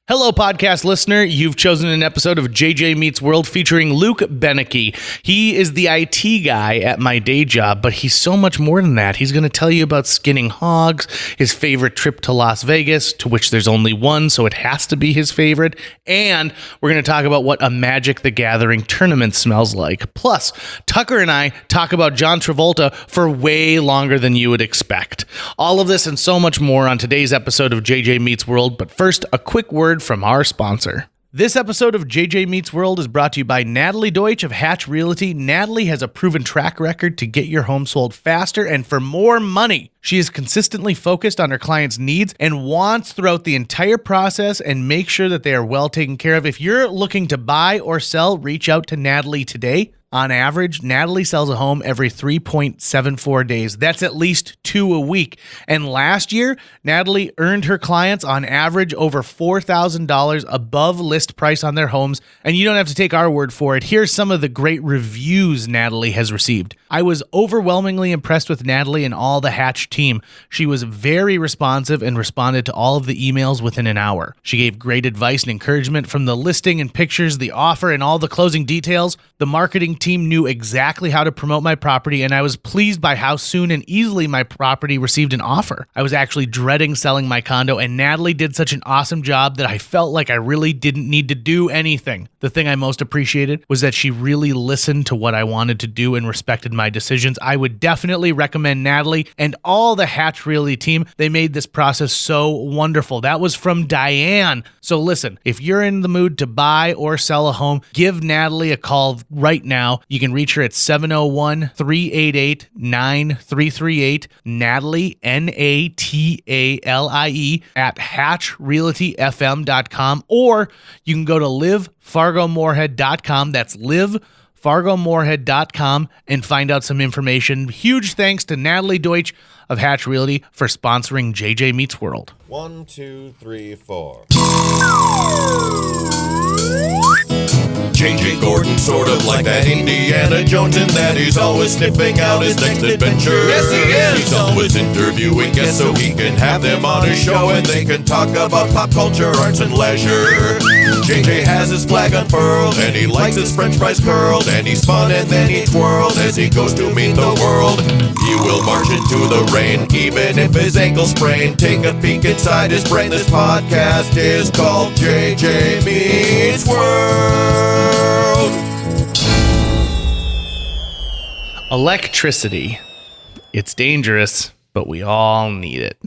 Hello, podcast listener. You've chosen an episode of JJ Meets World featuring Luke Beneke. He is the IT guy at my day job, but he's so much more than that. He's going to tell you about skinning hogs, his favorite trip to Las Vegas, to which there's only one, so it has to be his favorite. And we're going to talk about what a Magic the Gathering tournament smells like. Plus, Tucker and I talk about John Travolta for way longer than you would expect. All of this and so much more on today's episode of JJ Meets World. But first, a quick word from our sponsor. This episode of JJ Meets World is brought to you by Natalie Deutsch of Hatch Realty. Natalie has a proven track record to get your home sold faster and for more money. She is consistently focused on her clients' needs and wants throughout the entire process and make sure that they are well taken care of. If you're looking to buy or sell, reach out to Natalie today. On average, Natalie sells a home every 3.74 days. That's at least 2 a week. And last year, Natalie earned her clients on average over $4,000 above list price on their homes. And you don't have to take our word for it. Here's some of the great reviews Natalie has received. I was overwhelmingly impressed with Natalie and all the Hatch team. She was very responsive and responded to all of the emails within an hour. She gave great advice and encouragement from the listing and pictures, the offer, and all the closing details. The marketing team knew exactly how to promote my property, and I was pleased by how soon and easily my property received an offer. I was actually dreading selling my condo, and Natalie did such an awesome job that I felt like I really didn't need to do anything. The thing I most appreciated was that she really listened to what I wanted to do and respected my decisions. I would definitely recommend Natalie and all the Hatch Realty team. They made this process so wonderful. That was from Diane. So listen, if you're in the mood to buy or sell a home, give Natalie a call right now. You can reach her at 701-388-9338. Natalie, Natalie, at hatchrealtyfm.com, or you can go to livefargomorehead.com. That's livefargomorehead.com and find out some information. Huge thanks to Natalie Deutsch of Hatch Realty for sponsoring JJ Meets World. 1, 2, 3, 4. JJ Gordon, sort of like that Indiana Jones, in that he's always sniffing out his next adventure. Yes, he is. He's always interviewing guests so he can have them on his show and they can talk about pop culture, arts, and leisure. JJ has his flag unfurled and he likes his french fries curled, and he's fun and then he twirled as he goes to meet the world. He will march into the rain even if his ankle's sprained. Take a peek inside his brain. This podcast is called JJ Meets World. Electricity. It's dangerous, but we all need it.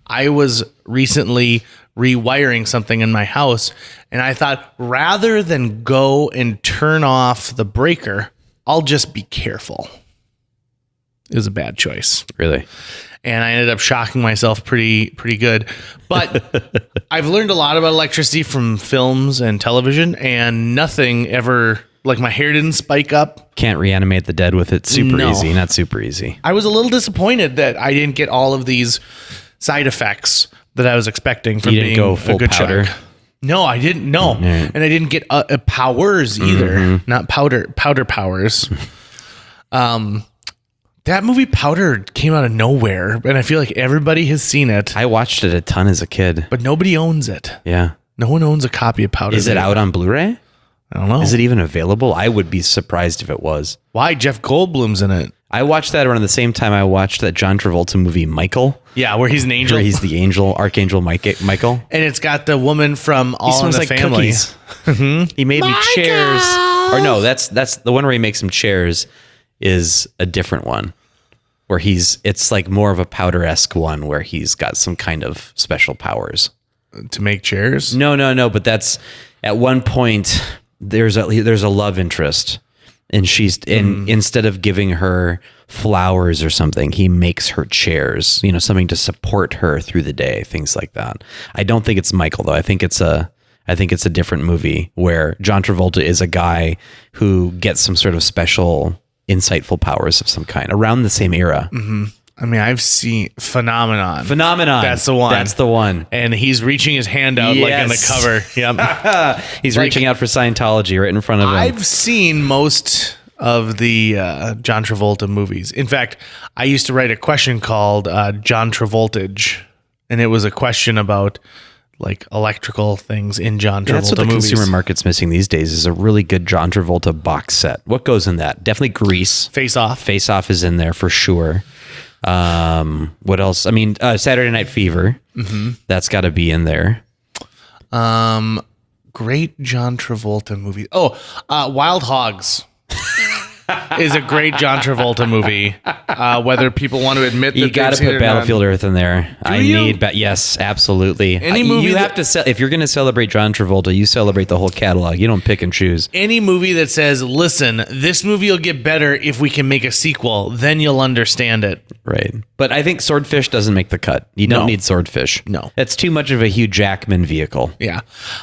I was recently rewiring something in my house, and I thought rather than go and turn off the breaker, I'll just be careful. It was a bad choice. Really? And I ended up shocking myself pretty good. But I've learned a lot about electricity from films and television, and nothing ever, like my hair didn't spike up. Can't reanimate the dead with it. Easy. Not super easy. I was a little disappointed that I didn't get all of these side effects that I was expecting from being go full a good powder. shark. No, I didn't. No. Mm-hmm. And I didn't get powers either. Mm-hmm. Not powder powers. That movie Powder came out of nowhere, and I feel like everybody has seen it. I watched it a ton as a kid. But nobody owns it. Yeah. No one owns a copy of Powder. Is it out on Blu-ray? I don't know. Is it even available? I would be surprised if it was. Why? Jeff Goldblum's in it. I watched that around the same time I watched that John Travolta movie, Michael. Yeah, where he's an angel. Where he's the angel, Archangel Michael. And it's got the woman from All in the Family. Mm-hmm. He made me chairs. Or no, that's the one where he makes some chairs is a different one. Where it's like more of a Powder-esque one where he's got some kind of special powers. To make chairs? No, but that's at one point there's a love interest, and instead of giving her flowers or something, he makes her chairs, something to support her through the day, things like that. I don't think it's Michael though. I think it's a different movie where John Travolta is a guy who gets some sort of special insightful powers of some kind around the same era. Mm-hmm. I mean, I've seen Phenomenon. That's the one. And he's reaching his hand out like on the cover. Yep. He's reaching out for Scientology right in front of him. I've seen most of the John Travolta movies. In fact, I used to write a question called John Travoltage, and it was a question about like electrical things in John Travolta That's what the movies. consumer market's missing these days is a really good John Travolta box set. What goes in that? Definitely Grease. Face Off. Face Off is in there for sure. What else? I mean, Saturday Night Fever. Mm-hmm. That's got to be in there. Great John Travolta movie. Oh, Wild Hogs is a great John Travolta movie. Whether people want to admit that You got to put Battlefield Earth in there. Yes, absolutely. Any movie you have to if you're going to celebrate John Travolta, you celebrate the whole catalog. You don't pick and choose. Any movie that says, "Listen, this movie will get better if we can make a sequel," then you'll understand it. Right. But I think Swordfish doesn't make the cut. You don't No. need Swordfish. No. It's too much of a Hugh Jackman vehicle. Yeah,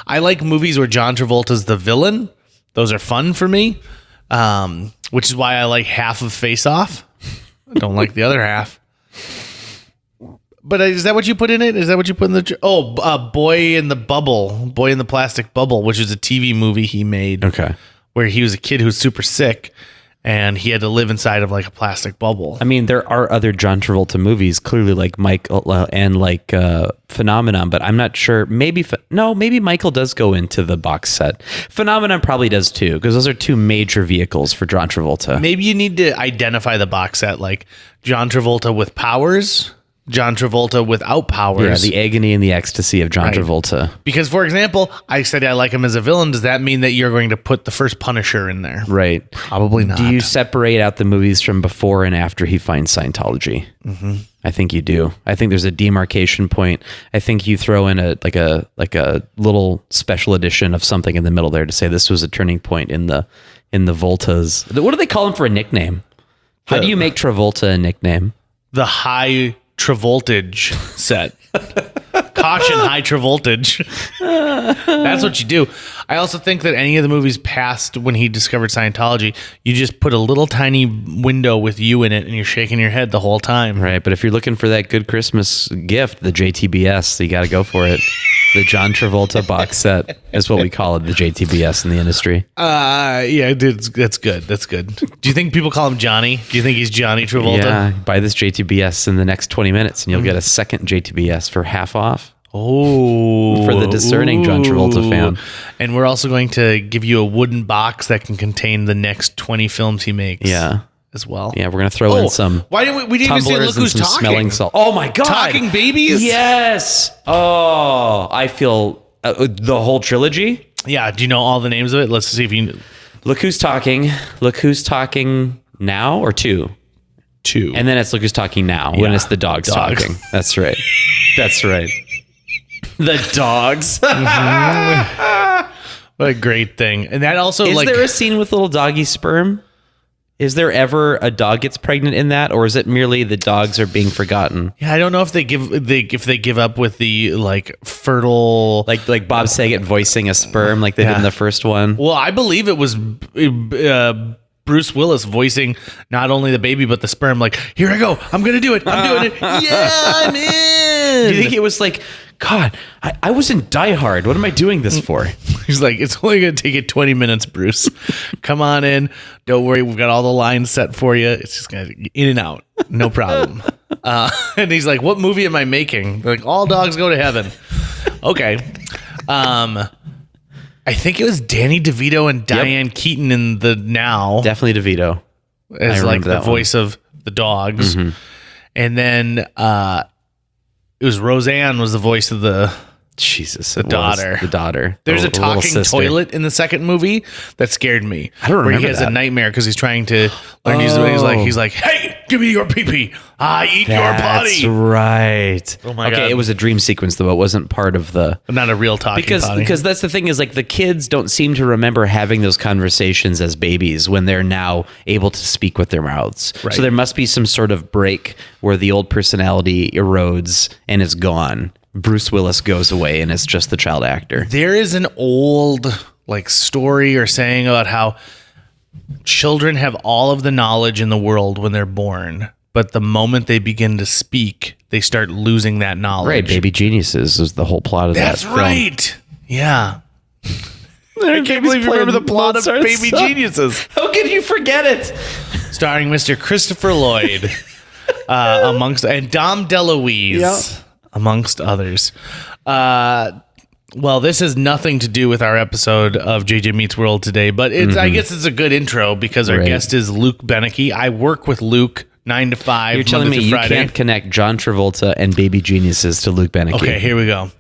I like movies where John Travolta's the villain. Those are fun for me. Which is why I like half of Face Off. I don't like the other half. But is that what you put in it? Is that what you put in the... Boy in the Bubble. Boy in the Plastic Bubble, which is a TV movie he made. Okay. Where he was a kid who was super sick, and he had to live inside of like a plastic bubble. I mean, there are other John Travolta movies, clearly like Michael and like Phenomenon, but I'm not sure. Maybe Michael does go into the box set. Phenomenon probably does too, because those are two major vehicles for John Travolta. Maybe you need to identify the box set, like John Travolta with powers, John Travolta without powers. Yeah, the agony and the ecstasy of John Travolta. Because, for example, I said I like him as a villain. Does that mean that you're going to put the first Punisher in there? Right. Probably not. Do you separate out the movies from before and after he finds Scientology? Mm-hmm. I think you do. I think there's a demarcation point. I think you throw in a little special edition of something in the middle there to say this was a turning point in the Voltas. What do they call him for a nickname? How do you make Travolta a nickname? The high Travoltage set. Caution, high Travoltage. That's what you do. I also think that any of the movies past when he discovered Scientology, you just put a little tiny window with you in it and you're shaking your head the whole time. Right, but if you're looking for that good Christmas gift, the JTBS, you got to go for it. The John Travolta box set is what we call it, the JTBS in the industry. Yeah, dude, that's good. That's good. Do you think people call him Johnny? Do you think he's Johnny Travolta? Yeah, buy this JTBS in the next 20 minutes and you'll get a second JTBS for half off. Oh, For the discerning John Travolta fan. And we're also going to give you a wooden box that can contain the next 20 films he makes. Yeah. As well. Yeah, we're going to throw in some why didn't we didn't even say tumblers Look and Who's some Talking. smelling salt. Oh my God. Talking Babies? Yes. Oh, I feel the whole trilogy. Yeah. Do you know all the names of it? Let's see if you... Look Who's Talking. Look Who's Talking Now or Two? Two. And then it's Look Who's Talking Now when it's the dogs talking. That's right. That's right. The dogs. What a great thing. And that also Is like... there a scene with little doggy sperm? Is there ever a dog gets pregnant in that, or is it merely the dogs are being forgotten? Yeah, I don't know if they give up with the like fertile... Like Bob Saget voicing a sperm like they did in the first one. Well, I believe it was Bruce Willis voicing not only the baby, but the sperm. Like, here I go. I'm going to do it. I'm doing it. Yeah, I'm in. Do you think it was like, God, I was in Die Hard. What am I doing this for? He's like, it's only going to take you 20 minutes, Bruce. Come on in. Don't worry. We've got all the lines set for you. It's just going to in and out. No problem. And he's like, what movie am I making? They're like, All Dogs Go to Heaven. Okay. I think it was Danny DeVito and Diane Keaton in the Now. Definitely DeVito. As like the voice of the dogs. Mm-hmm. And then it was Roseanne was the voice of the daughter. The daughter. There's the a talking little sister. toilet in the second movie that scared me. I don't where remember he has that. a nightmare because he's trying to learn to use it. He's like, hey, give me your pee-pee. I eat your That's potty. right. Oh my okay, God. it was a dream sequence though. It wasn't part of the Not a real talking potty. because that's the thing is like the kids don't seem to remember having those conversations as babies when they're now able to speak with their mouths. Right. So there must be some sort of break where the old personality erodes and it's gone. Bruce Willis goes away and it's just the child actor. There is an old like story or saying about how children have all of the knowledge in the world when they're born, but the moment they begin to speak, they start losing that knowledge. Right, Baby Geniuses is the whole plot of That's that film. right. Yeah. I can't believe you remember the plot of Mozart's Baby son. Geniuses. How could you forget it? Starring Mr. Christopher Lloyd, and Dom DeLuise, amongst others. Well, this has nothing to do with our episode of JJ Meets World today, but I guess it's a good intro because our guest is Luke Beneke. I work with Luke 9 to 5. You're telling me you can't connect John Travolta and Baby Geniuses to Luke Beneke. Okay, here we go.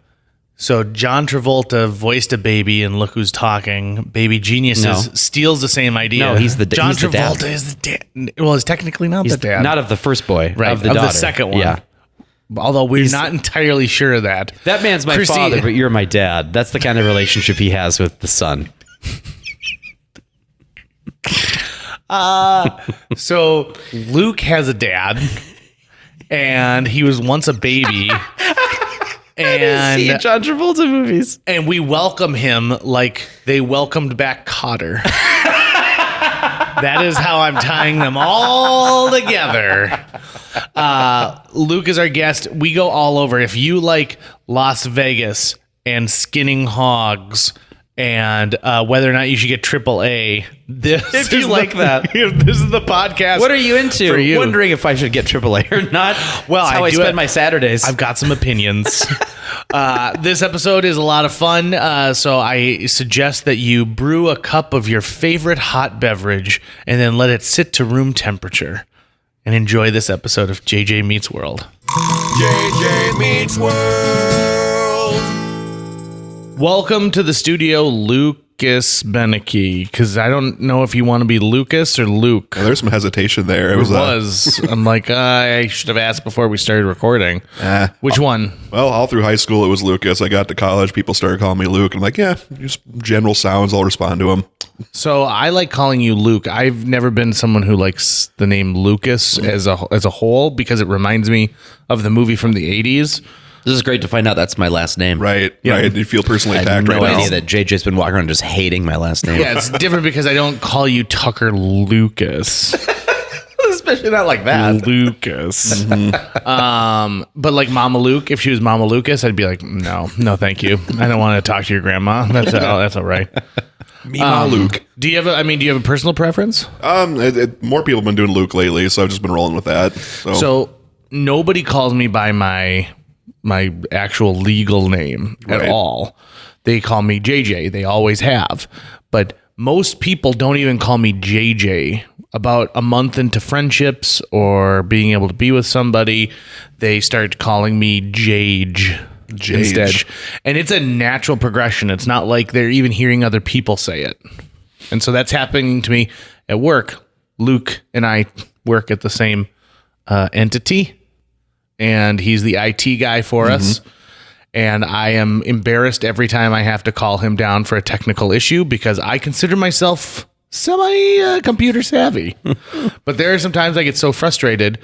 So John Travolta voiced a baby and Look Who's Talking. Baby Geniuses steals the same idea. No, he's the John he's the Travolta dad. is the dad. Well, he's technically not the dad. Not of the first boy, right, of the daughter. the second one. Yeah. Although we're not entirely sure of that. That man's my father, but you're my dad. That's the kind of relationship he has with the son. So Luke has a dad, and he was once a baby. And see John Travolta movies. And we welcome him like they welcomed back Cotter. That is how I'm tying them all together. Luke is our guest. We go all over. If you like Las Vegas and skinning hogs and whether or not you should get AAA, this If you like that. This is the podcast. What are you into? For you. Wondering if I should get AAA or not. Well, That's how I spend my Saturdays. I've got some opinions. This episode is a lot of fun, so I suggest that you brew a cup of your favorite hot beverage and then let it sit to room temperature and enjoy this episode of JJ Meets World. JJ Meets World. Welcome to the studio, Lucas Beneke, because I don't know if you want to be Lucas or Luke. There's some hesitation there. It was. I'm like, I should have asked before we started recording. Which one? Well, all through high school, it was Lucas. I got to college, people started calling me Luke. I'm like, yeah, just general sounds. I'll respond to them. So I like calling you Luke. I've never been someone who likes the name Lucas as a whole because it reminds me of the movie from the 80s. This is great to find out that's my last name. Right. You feel personally I had attacked no right idea now. that JJ's been walking around just hating my last name. Yeah, it's different because I don't call you Tucker Lucas. Especially not like that. Lucas. But like Mama Luke, if she was Mama Lucas, I'd be like, no, thank you. I don't want to talk to your grandma. That's all right. Meemaw Luke. Do you have a personal preference? More people have been doing Luke lately, so I've just been rolling with that. So nobody calls me by my actual legal name at all. They call me JJ. They always have. But most people don't even call me JJ. About a month into friendships or being able to be with somebody, they start calling me Jage instead. And it's a natural progression. It's not like they're even hearing other people say it. And so that's happening to me at work. Luke and I work at the same entity. And he's the IT guy for us. And I am embarrassed every time I have to call him down for a technical issue because I consider myself semi-computer savvy. But there are some times I get so frustrated.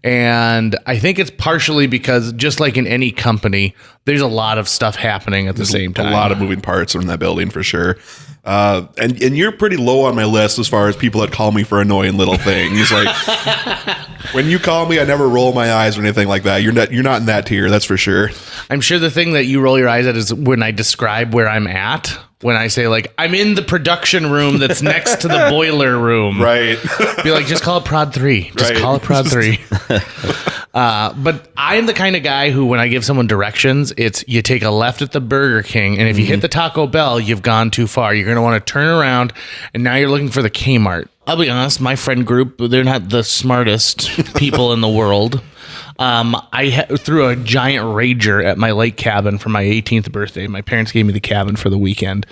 And I think it's partially because just like in any company, there's a lot of stuff happening at the same time. A lot of moving parts in that building for sure. And you're pretty low on my list as far as people that call me for annoying little things. Like when you call me, I never roll my eyes or anything like that. You're not in that tier, that's for sure. I'm sure the thing that you roll your eyes at is when I describe where I'm at. When I say like I'm in the production room that's next to the boiler room, Right? Be like, just call it Prod 3. Just Right. call it Prod 3. But I'm the kind of guy who, when I give someone directions, it's you take a left at the Burger King, and if you hit the Taco Bell, you've gone too far. You're going to want to turn around, and now you're looking for the Kmart. I'll be honest, my friend group, they're not the smartest people in the world. I threw a giant rager at my lake cabin for my 18th birthday. My parents gave me the cabin for the weekend.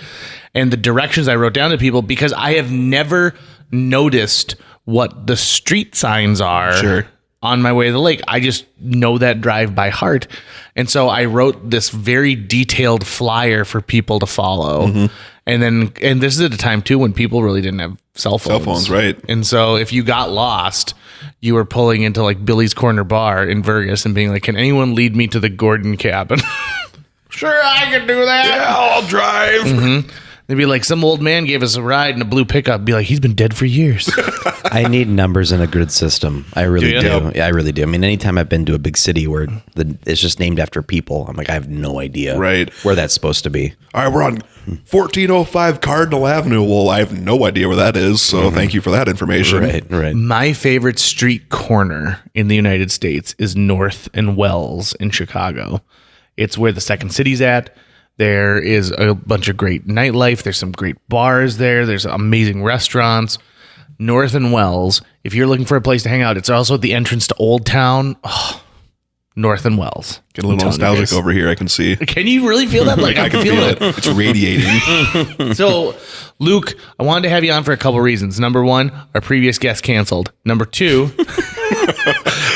And the directions I wrote down to people, because I have never noticed what the street signs are on my way to the lake. I just know that drive by heart. And so I wrote this very detailed flyer for people to follow. And this is at a time too when people really didn't have cell phones. Right. And so if you got lost, you were pulling into like Billy's Corner Bar in Vegas and being like, can anyone lead me to the Gordon cabin? Sure, I can do that. Yeah, I'll drive. They'd be like, some old man gave us a ride in a blue pickup. Be like, he's been dead for years. I need numbers in a grid system. I really Do you? do. Yeah, I really do. I mean, anytime I've been to a big city where it's just named after people, I'm like, I have no idea where that's supposed to be. All right, we're on 1405 Cardinal Avenue. Well, I have no idea where that is, so thank you for that information. Right. My favorite street corner in the United States is North and Wells in Chicago. It's where the Second City's at. There is a bunch of great nightlife. There's some great bars there. There's amazing restaurants. North and Wells. If you're looking for a place to hang out, it's also at the entrance to Old Town. Oh, North and Wells. Get a little nostalgic over here, I can see. Can you really feel that? Like, I can feel it. It's radiating. So, Luke, I wanted to have you on for a couple reasons. Number one, our previous guest canceled. Number two,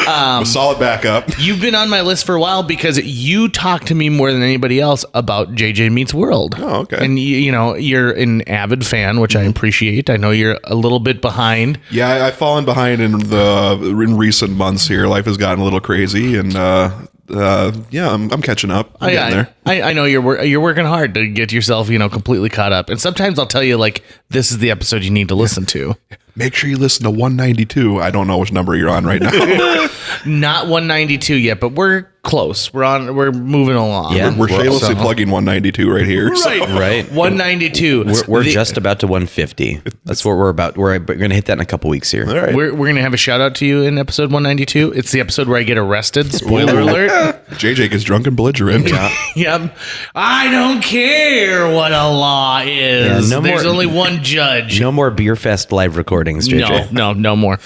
A solid backup. you've been on my list for a while because you talk to me more than anybody else about JJ Meets World. Oh, okay. And you know, you're an avid fan, which I appreciate. I know you're a little bit behind. Yeah, I've fallen behind in recent months here. Life has gotten a little crazy, and yeah, I'm catching up. I'm getting there. I know you're working hard to get yourself, completely caught up. And sometimes I'll tell you, like, this is the episode you need to listen to. Make sure you listen to 192. I don't know which number you're on right now. Not 192 yet, but we're close. We're moving along. Yeah. We're shamelessly plugging 192 right here. Right. So. Right. 192. We're just about to 150. That's what we're about. We're going to hit that in a couple weeks here. All right. We're going to have a shout out to you in episode 192. It's the episode where I get arrested. Spoiler alert. JJ gets drunk and belligerent. Yeah. Yep. I don't care what a law is. Yeah, There's only one judge. No more Beer Fest live recordings, JJ. No more.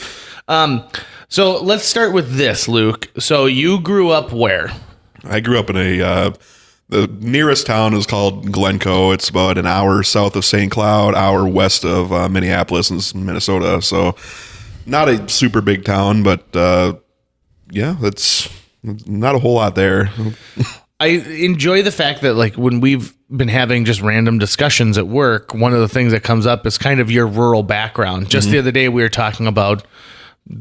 So let's start with this, Luke. So you grew up where? I grew up in the nearest town is called Glencoe. It's about an hour south of St. Cloud, hour west of Minneapolis in Minnesota. So not a super big town, but yeah, that's not a whole lot there. I enjoy the fact that, like, when we've been having just random discussions at work, one of the things that comes up is kind of your rural background. Just the other day, we were talking about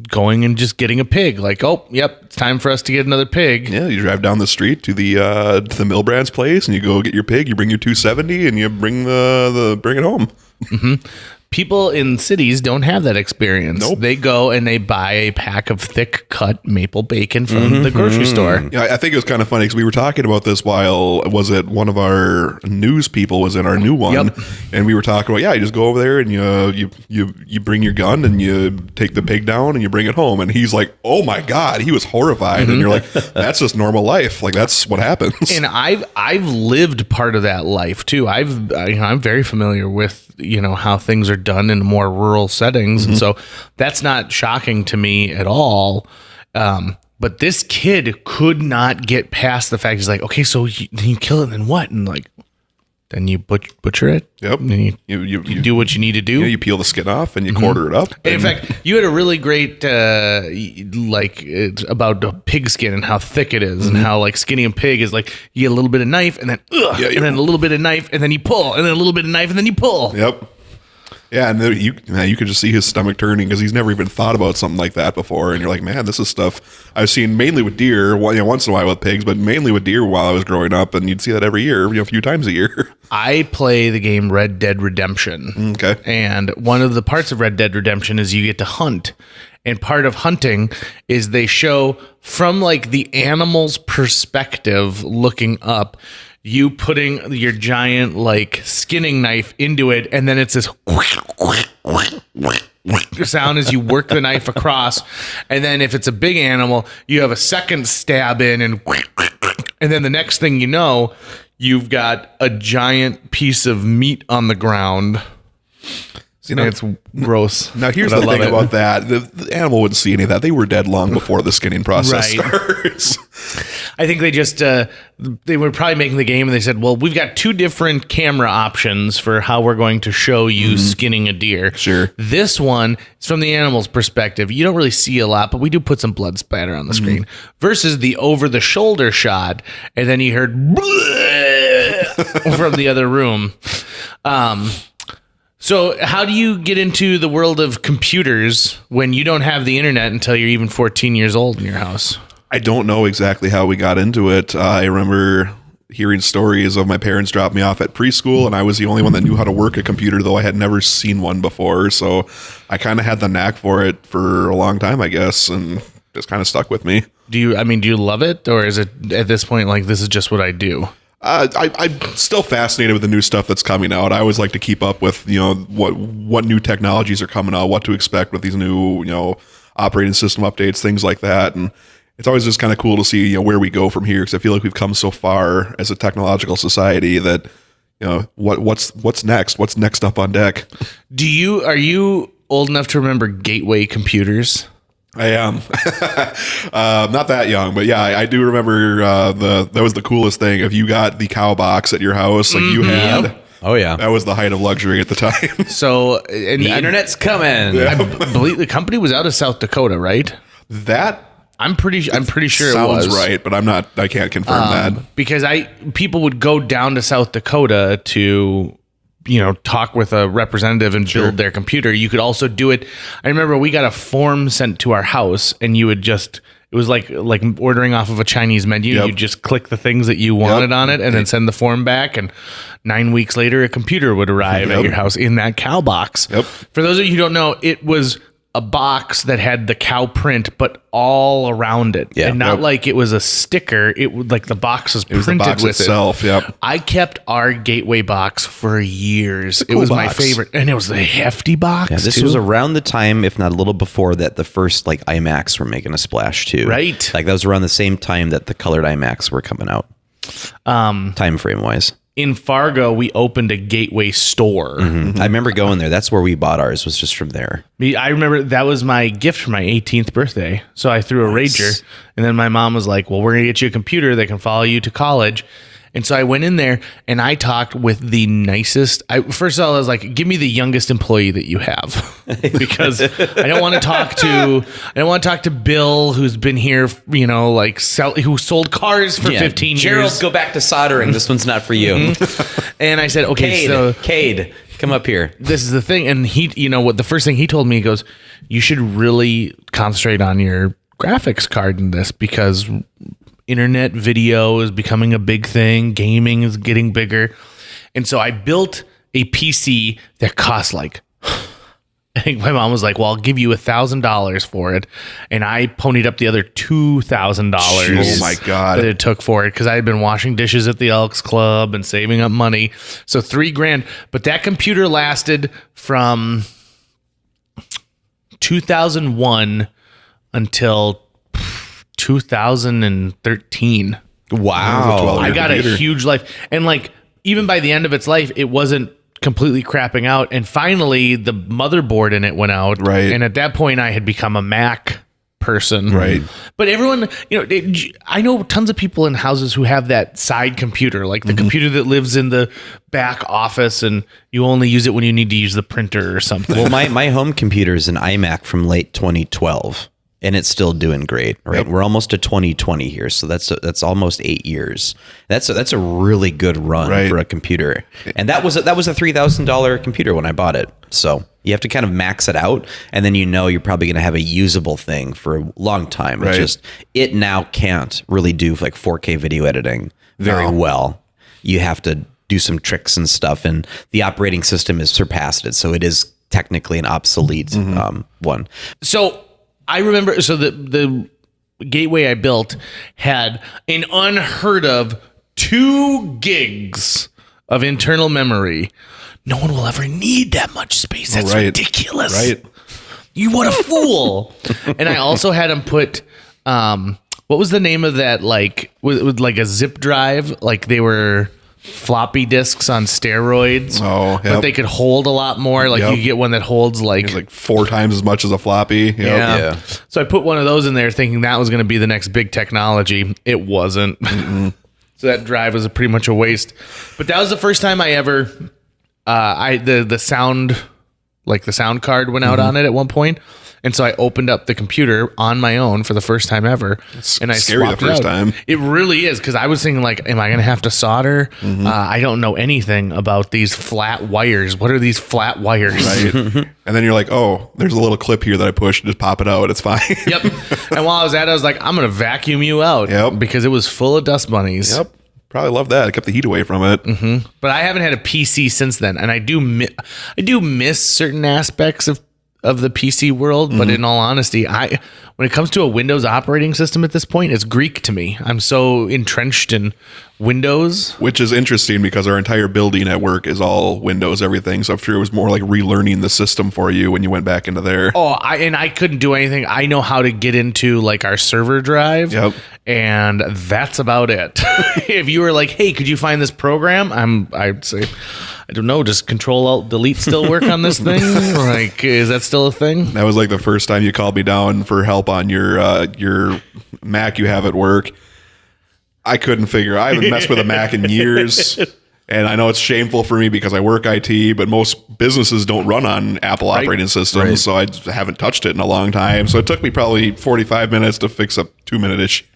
going and just getting a pig. Like, oh, yep, it's time for us to get another pig. Yeah, you drive down the street to the Milbrand's place, and you go get your pig. You bring your 270, and you bring bring it home. People in cities don't have that experience. Nope. They go and they buy a pack of thick cut maple bacon from the grocery store. Yeah, I think it was kind of funny because we were talking about this while one of our news people was in our new one, Yep. and we were talking about you just go over there and you bring your gun and you take the pig down and you bring it home, and he's like, oh my god, he was horrified, and you're like, that's just normal life, like that's what happens. And I've lived part of that life too. I'm very familiar with how things are done in more rural settings, and so that's not shocking to me at all. But this kid could not get past the fact he's like, okay, so you kill it, and then what? And like, then you butcher it. Yep. And you do what you need to do. You pieel the skin off and you quarter it up. And in fact, you had a really great it's about pig skin and how thick it is, and how like skinning a pig is like you get a little bit of knife and then and then a little bit of knife and then you pull, and then a little bit of knife and then you pull. Yep. Yeah, and then you could just see his stomach turning because he's never even thought about something like that before. And you're like, man, this is stuff I've seen mainly with deer, once in a while with pigs, but mainly with deer while I was growing up. And you'd see that every year, a few times a year. I play the game Red Dead Redemption. Okay. And one of the parts of Red Dead Redemption is you get to hunt. And part of hunting is they show from like the animal's perspective looking up, you putting your giant like skinning knife into it, and then it's this sound as you work the knife across. And then if it's a big animal, you have a second stab in, and then the next thing you know, you've got a giant piece of meat on the ground. It's gross. Now, here's the thing about that. The animal wouldn't see any of that. They were dead long before the skinning process starts. I think they just, they were probably making the game and they said, well, we've got two different camera options for how we're going to show you skinning a deer. Sure. This one is from the animal's perspective. You don't really see a lot, but we do put some blood spatter on the screen. Versus the over-the-shoulder shot, and then you heard from the other room. So how do you get into the world of computers when you don't have the internet until you're even 14 years old in your house? I don't know exactly how we got into it. I remember hearing stories of my parents dropped me off at preschool, and I was the only one that knew how to work a computer, though I had never seen one before. So I kind of had the knack for it for a long time, I guess, and just kind of stuck with me. Do you love it, or is it at this point like this is just what I do? I'm still fascinated with the new stuff that's coming out. I always like to keep up with, what new technologies are coming out, what to expect with these new, operating system updates, things like that. And it's always just kind of cool to see where we go from here, because I feel like we've come so far as a technological society that what's next? What's next up on deck? Are you old enough to remember gateway computers? I am. Not that young, but yeah, I do remember that was the coolest thing. If you got the cow box at your house, like you had. Oh yeah, that was the height of luxury at the time. So the internet's coming. I believe the company was out of South Dakota, right? That I'm pretty sure it sounds was right, but I can't confirm that, because people would go down to South Dakota to talk with a representative and build their computer. You could also do it. I remember we got a form sent to our house, and you would it was like ordering off of a Chinese menu. Yep. You just click the things that you wanted on it and then send the form back. And 9 weeks later, a computer would arrive at your house in that cow box. Yep. For those of you who don't know, it was a box that had the cow print, but all around it. Yeah. And not like it was a sticker. It would like the box was printed the box with itself. it. Yep. I kept our gateway box for years. Cool it was my box. favorite. And it was the hefty box. Yeah, this too. was around the time, if not a little before, that the first like iMacs were making a splash too. Right. Like that was around the same time that the colored iMacs were coming out. Time frame wise. In Fargo, we opened a gateway store. I remember going there. That's where we bought ours, was just from there. I remember that was my gift for my 18th birthday. So I threw a Rager, and then my mom was like, well, we're going to get you a computer that can follow you to college. And so I went in there and I talked with the nicest. First of all, I was like, give me the youngest employee that you have, because I don't want to talk to Bill, who's been here, who sold cars for 15 Gerald, years. go back to soldering. This one's not for you. And I said, okay, Cade, come up here. this is the thing. And he, what the first thing he told me, he goes, you should really concentrate on your graphics card in this, because internet video is becoming a big thing. Gaming is getting bigger. And so I built a PC that cost I think my mom was like, well, I'll give you $1,000 for it. And I ponied up the other $2,000. Oh my God. That it took for it, because I had been washing dishes at the Elks Club and saving up money. So $3,000. But that computer lasted from 2001 until 2013. Wow. I got a huge life. And even by the end of its life, it wasn't completely crapping out. And finally, the motherboard in it went out. Right. And at that point, I had become a Mac person. Right. But everyone, I know tons of people in houses who have that side computer, like the computer that lives in the back office, and you only use it when you need to use the printer or something. Well, my home computer is an iMac from late 2012. And it's still doing great, right? Yep. We're almost to 2020 here, so that's almost 8 years. That's a really good run for a computer, and that was a $3,000 computer when I bought it. So you have to kind of max it out, and then you're probably going to have a usable thing for a long time. Right. It now can't really do like 4K video editing very well. You have to do some tricks and stuff, and the operating system has surpassed it, so it is technically an obsolete one. So I remember, the gateway I built had an unheard of 2 gigs of internal memory. No one will ever need that much space. That's ridiculous. Right. What a fool. And I also had him put, what was the name of that? With like a zip drive, like they were floppy disks on steroids. Oh, yep. But they could hold a lot more. You get one that holds like 4 times as much as a floppy. Yep. Yeah. So I put one of those in there thinking that was going to be the next big technology. It wasn't. So that drive was pretty much a waste. But that was the first time I ever, the sound card went out on it at one point. And so I opened up the computer on my own for the first time ever. And I scary swapped the first it out. time. It really is, because I was thinking am I going to have to solder? I don't know anything about these flat wires. What are these flat wires? Right. And then you're like, oh, there's a little clip here that I push. Just pop it out. It's fine. Yep. And while I was at it, I was like, I'm going to vacuum you out. Yep. Because it was full of dust bunnies. Yep. Probably love that. It kept the heat away from it. Mm-hmm. But I haven't had a PC since then. And I do miss certain aspects of the PC world, but in all honesty, when it comes to a Windows operating system at this point, it's Greek to me. I'm so entrenched in Windows. Which is interesting because our entire building at work is all Windows, everything. So I'm sure it was more like relearning the system for you when you went back into there. Oh, I couldn't do anything. I know how to get into like our server drive. Yep. And that's about it. If you were like, hey, could you find this program? I'd say, I don't know, does Control Alt Delete still work on this thing? Like, is that still a thing? That was like the first time you called me down for help on your Mac you have at work. I couldn't figure. I haven't messed with a Mac in years. And I know it's shameful for me because I work IT, but most businesses don't run on Apple operating systems, so I just haven't touched it in a long time. So it took me probably 45 minutes to fix a 2-minute issue.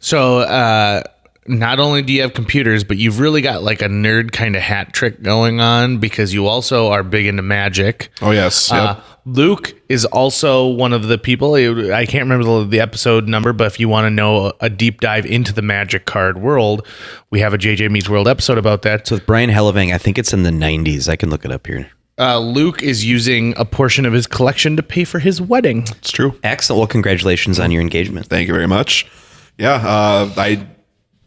So not only do you have computers, but you've really got like a nerd kind of hat trick going on because you also are big into magic. Oh, yes. Yep. Luke is also one of the people, I can't remember the episode number, but if you want to know a deep dive into the magic card world, we have a JJ Meets World episode about that. So with Brian Hellevang, I think it's in the 90s. I can look it up here. Luke is using a portion of his collection to pay for his wedding. It's true. Excellent. Well, congratulations on your engagement. Thank you very much. Yeah, I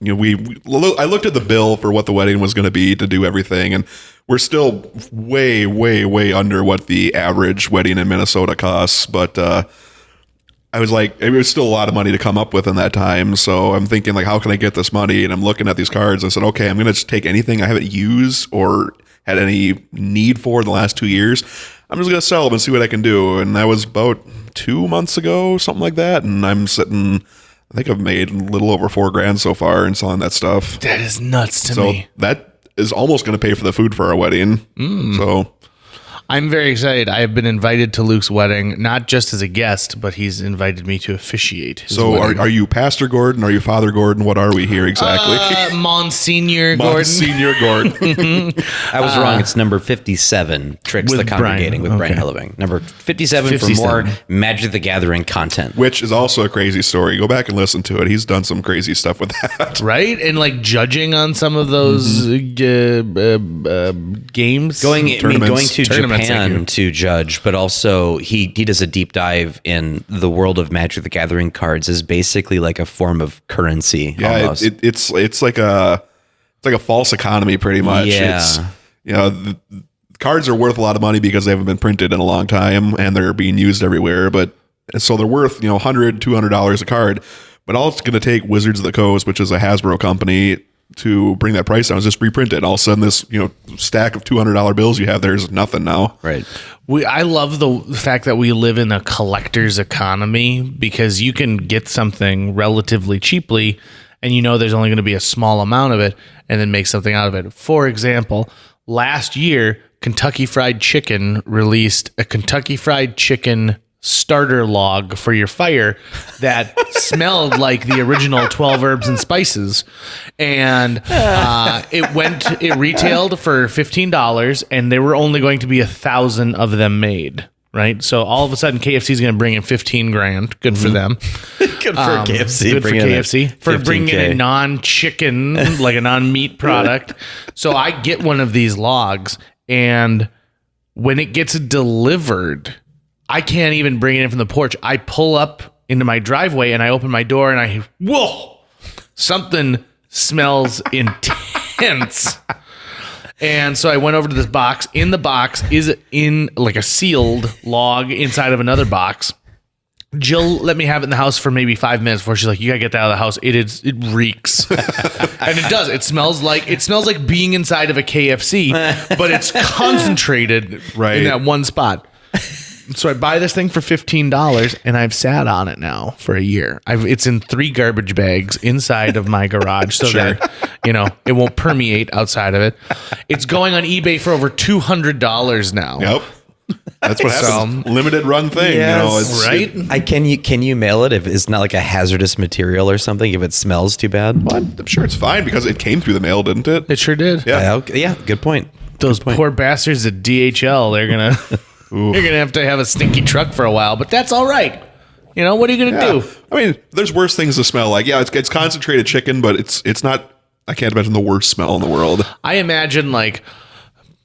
looked at the bill for what the wedding was going to be to do everything, and we're still way, way, way under what the average wedding in Minnesota costs. But I was like, it was still a lot of money to come up with in that time. So I'm thinking, like, how can I get this money? And I'm looking at these cards. I said, okay, I'm going to just take anything I haven't used or had any need for in the last 2 years. I'm just going to sell them and see what I can do. And that was about 2 months ago, something like that. And I'm sitting, I think I've made a little over $4,000 so far in selling that stuff. That is nuts to me. So that is almost going to pay for the food for our wedding. So I'm very excited. I have been invited to Luke's wedding, not just as a guest, but he's invited me to officiate his wedding. Are you Pastor Gordon? Are you Father Gordon? What are we here exactly? Monsignor Gordon. Monsignor Gordon. I was wrong. It's number 57, Tricks with the Congregating Brian. with Brian Hellevang. Number 57 for more Magic the Gathering content. Which is also a crazy story. Go back and listen to it. He's done some crazy stuff with that. Right? And like judging on some of those games. Going to Tournaments, Japan to judge, but also he does a deep dive in the world of Magic the Gathering cards is basically like a form of currency. Yeah, almost. it's like a false economy pretty much. Yeah. It's, the cards are worth a lot of money because they haven't been printed in a long time and they're being used everywhere. But so they're worth $100, $200 a card. But all it's going to take Wizards of the Coast, which is a Hasbro company, to bring that price down is just reprint it. All of a sudden, this stack of $200 bills you have there is nothing now. Right. I love the fact that we live in a collector's economy because you can get something relatively cheaply and there's only going to be a small amount of it and then make something out of it. For example, last year, Kentucky Fried Chicken released a Kentucky Fried Chicken starter log for your fire that smelled like the original 12 herbs and spices, and it retailed for $15 and there were only going to be 1,000 of them made, right? So all of a sudden KFC is going to bring in $15,000. Good for them. Good for KFC. Good for KFC for bringing in a non-chicken, like a non-meat product. So I get one of these logs, and when it gets delivered, I can't even bring it in from the porch. I pull up into my driveway and I open my door and whoa, something smells intense. And so I went over to this box. In the box is in like a sealed log inside of another box. Jill let me have it in the house for maybe 5 minutes before she's like, you gotta get that out of the house. It reeks. And it does. It smells like being inside of a KFC, but it's concentrated in that one spot. So I buy this thing for $15 and I've sat on it now for a year. It's in 3 garbage bags inside of my garage so that, it won't permeate outside of it. It's going on eBay for over $200 now. Yep. That's what happens. Limited run thing. Yes, right? Can you mail it if it's not like a hazardous material or something, if it smells too bad? Well, I'm sure it's fine because it came through the mail, didn't it? It sure did. Yeah. Yeah, good point. Those poor bastards at DHL, they're going to... You're going to have a stinky truck for a while, but that's all right. What are you going to do? I mean, there's worse things to smell like. Yeah, it's concentrated chicken, but it's not, I can't imagine the worst smell in the world. I imagine like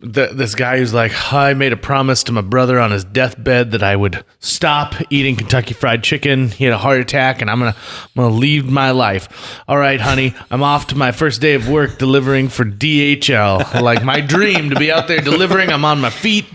this guy who's like, I made a promise to my brother on his deathbed that I would stop eating Kentucky Fried Chicken. He had a heart attack, and I'm gonna leave my life. All right, honey, I'm off to my first day of work delivering for DHL. Like my dream to be out there delivering. I'm on my feet,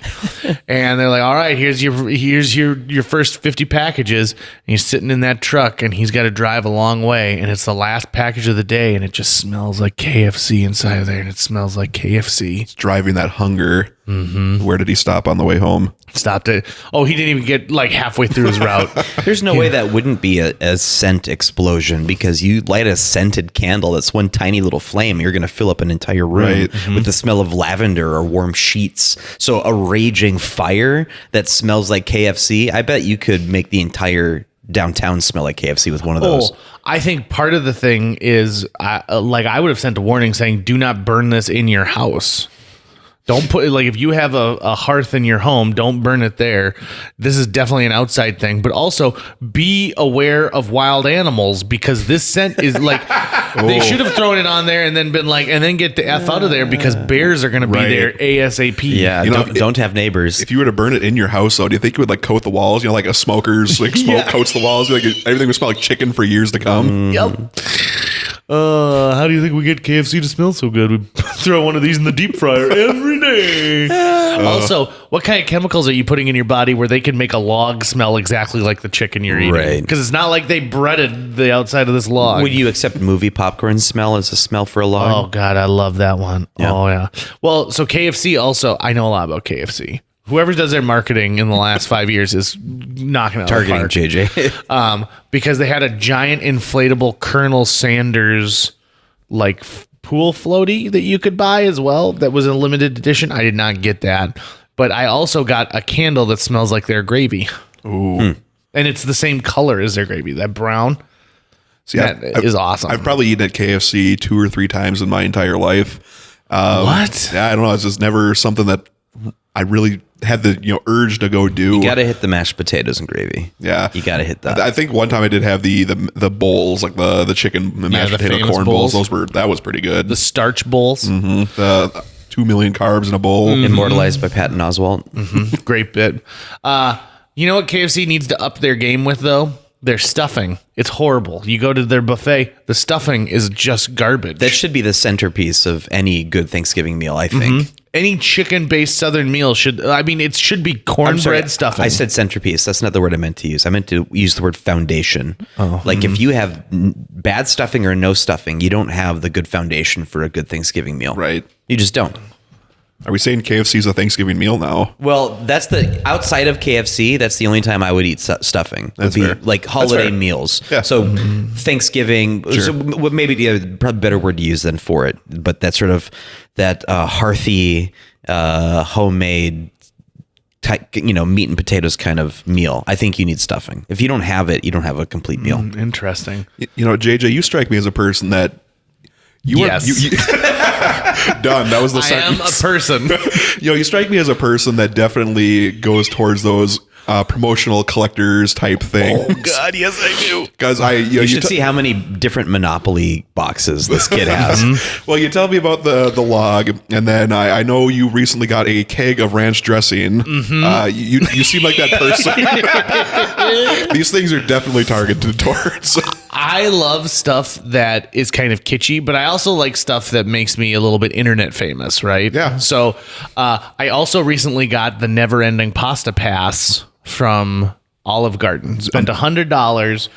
and they're like, all right, here's your first 50 packages. And he's sitting in that truck, and he's got to drive a long way, and it's the last package of the day, and it just smells like KFC inside of there, and it smells like KFC. It's driving that hunger. Where did he stop on the way home? Stopped it. Oh, he didn't even get like halfway through his route. There's no way that wouldn't be a scent explosion, because you light a scented candle. That's one tiny little flame. You're going to fill up an entire room with the smell of lavender or warm sheets. So a raging fire that smells like KFC. I bet you could make the entire downtown smell like KFC with one of those. I think part of the thing is I would have sent a warning saying, do not burn this in your house. Don't put, like, if you have a hearth in your home, don't burn it there. This is definitely an outside thing, but also be aware of wild animals, because this scent is like, they should have thrown it on there and then been like, and then get the F out of there, because bears are going to be there ASAP. Yeah, don't have neighbors. If you were to burn it in your house, though, do you think it would like coat the walls? You know, like a smoker's like smoke coats the walls. Like everything would smell like chicken for years to come. Yep. How do you think we get KFC to smell so good? We throw one of these in the deep fryer every day. Also, what kind of chemicals are you putting in your body where they can make a log smell exactly like the chicken you're eating? Right. Because it's not like they breaded the outside of this log. Would you accept movie popcorn smell as a smell for a log? Oh, God, I love that one. Yeah. Oh, yeah. Well, so KFC also, I know a lot about KFC. Whoever does their marketing in the last 5 years is knocking out Targeting the park. JJ. Because they had a giant inflatable Colonel Sanders like pool floaty that you could buy as well. That was a limited edition. I did not get that, but I also got a candle that smells like their gravy. Ooh. And it's the same color as their gravy. That brown. See, that is awesome. I've probably eaten at KFC 2 or 3 times in my entire life. What? Yeah, I don't know. It's just never something that I really had the urge to go do. You got to hit the mashed potatoes and gravy. Yeah, you got to hit that. I think one time I did have the bowls, like the chicken mashed the potato famous corn bowls. that was pretty good. The starch bowls. The 2 million carbs in a bowl. Immortalized by Patton Oswalt. Great bit. You know what KFC needs to up their game with, though? Their stuffing. It's horrible. You go to their buffet, the stuffing is just garbage. That should be the centerpiece of any good Thanksgiving meal, I think. Any chicken-based Southern meal it should be cornbread stuffing. I said centerpiece. That's not the word I meant to use. I meant to use the word foundation. Like if you have bad stuffing or no stuffing, you don't have the good foundation for a good Thanksgiving meal. Right. You just don't. Are we saying KFC's a Thanksgiving meal now? Well, that's outside of KFC, that's the only time I would eat stuffing. That's would be fair. like holiday meals. Yeah. So Thanksgiving, Sure. so maybe probably better word to use than for it, but that sort of that hearthy, homemade type, meat and potatoes kind of meal. I think you need stuffing. If you don't have it, you don't have a complete meal. Interesting. JJ, you strike me as a person that Yes. Done. That was the I am a person. you strike me as a person that definitely goes towards those promotional collectors type things. Oh God, yes I do. Because You should see how many different Monopoly boxes this kid has. Well, you tell me about the log, and then I know you recently got a keg of ranch dressing. You seem like that person. These things are definitely targeted towards. I love stuff that is kind of kitschy, but I also like stuff that makes me a little bit internet famous, right? Yeah. So I also recently got the Never Ending Pasta Pass from Olive Garden. Spent $100,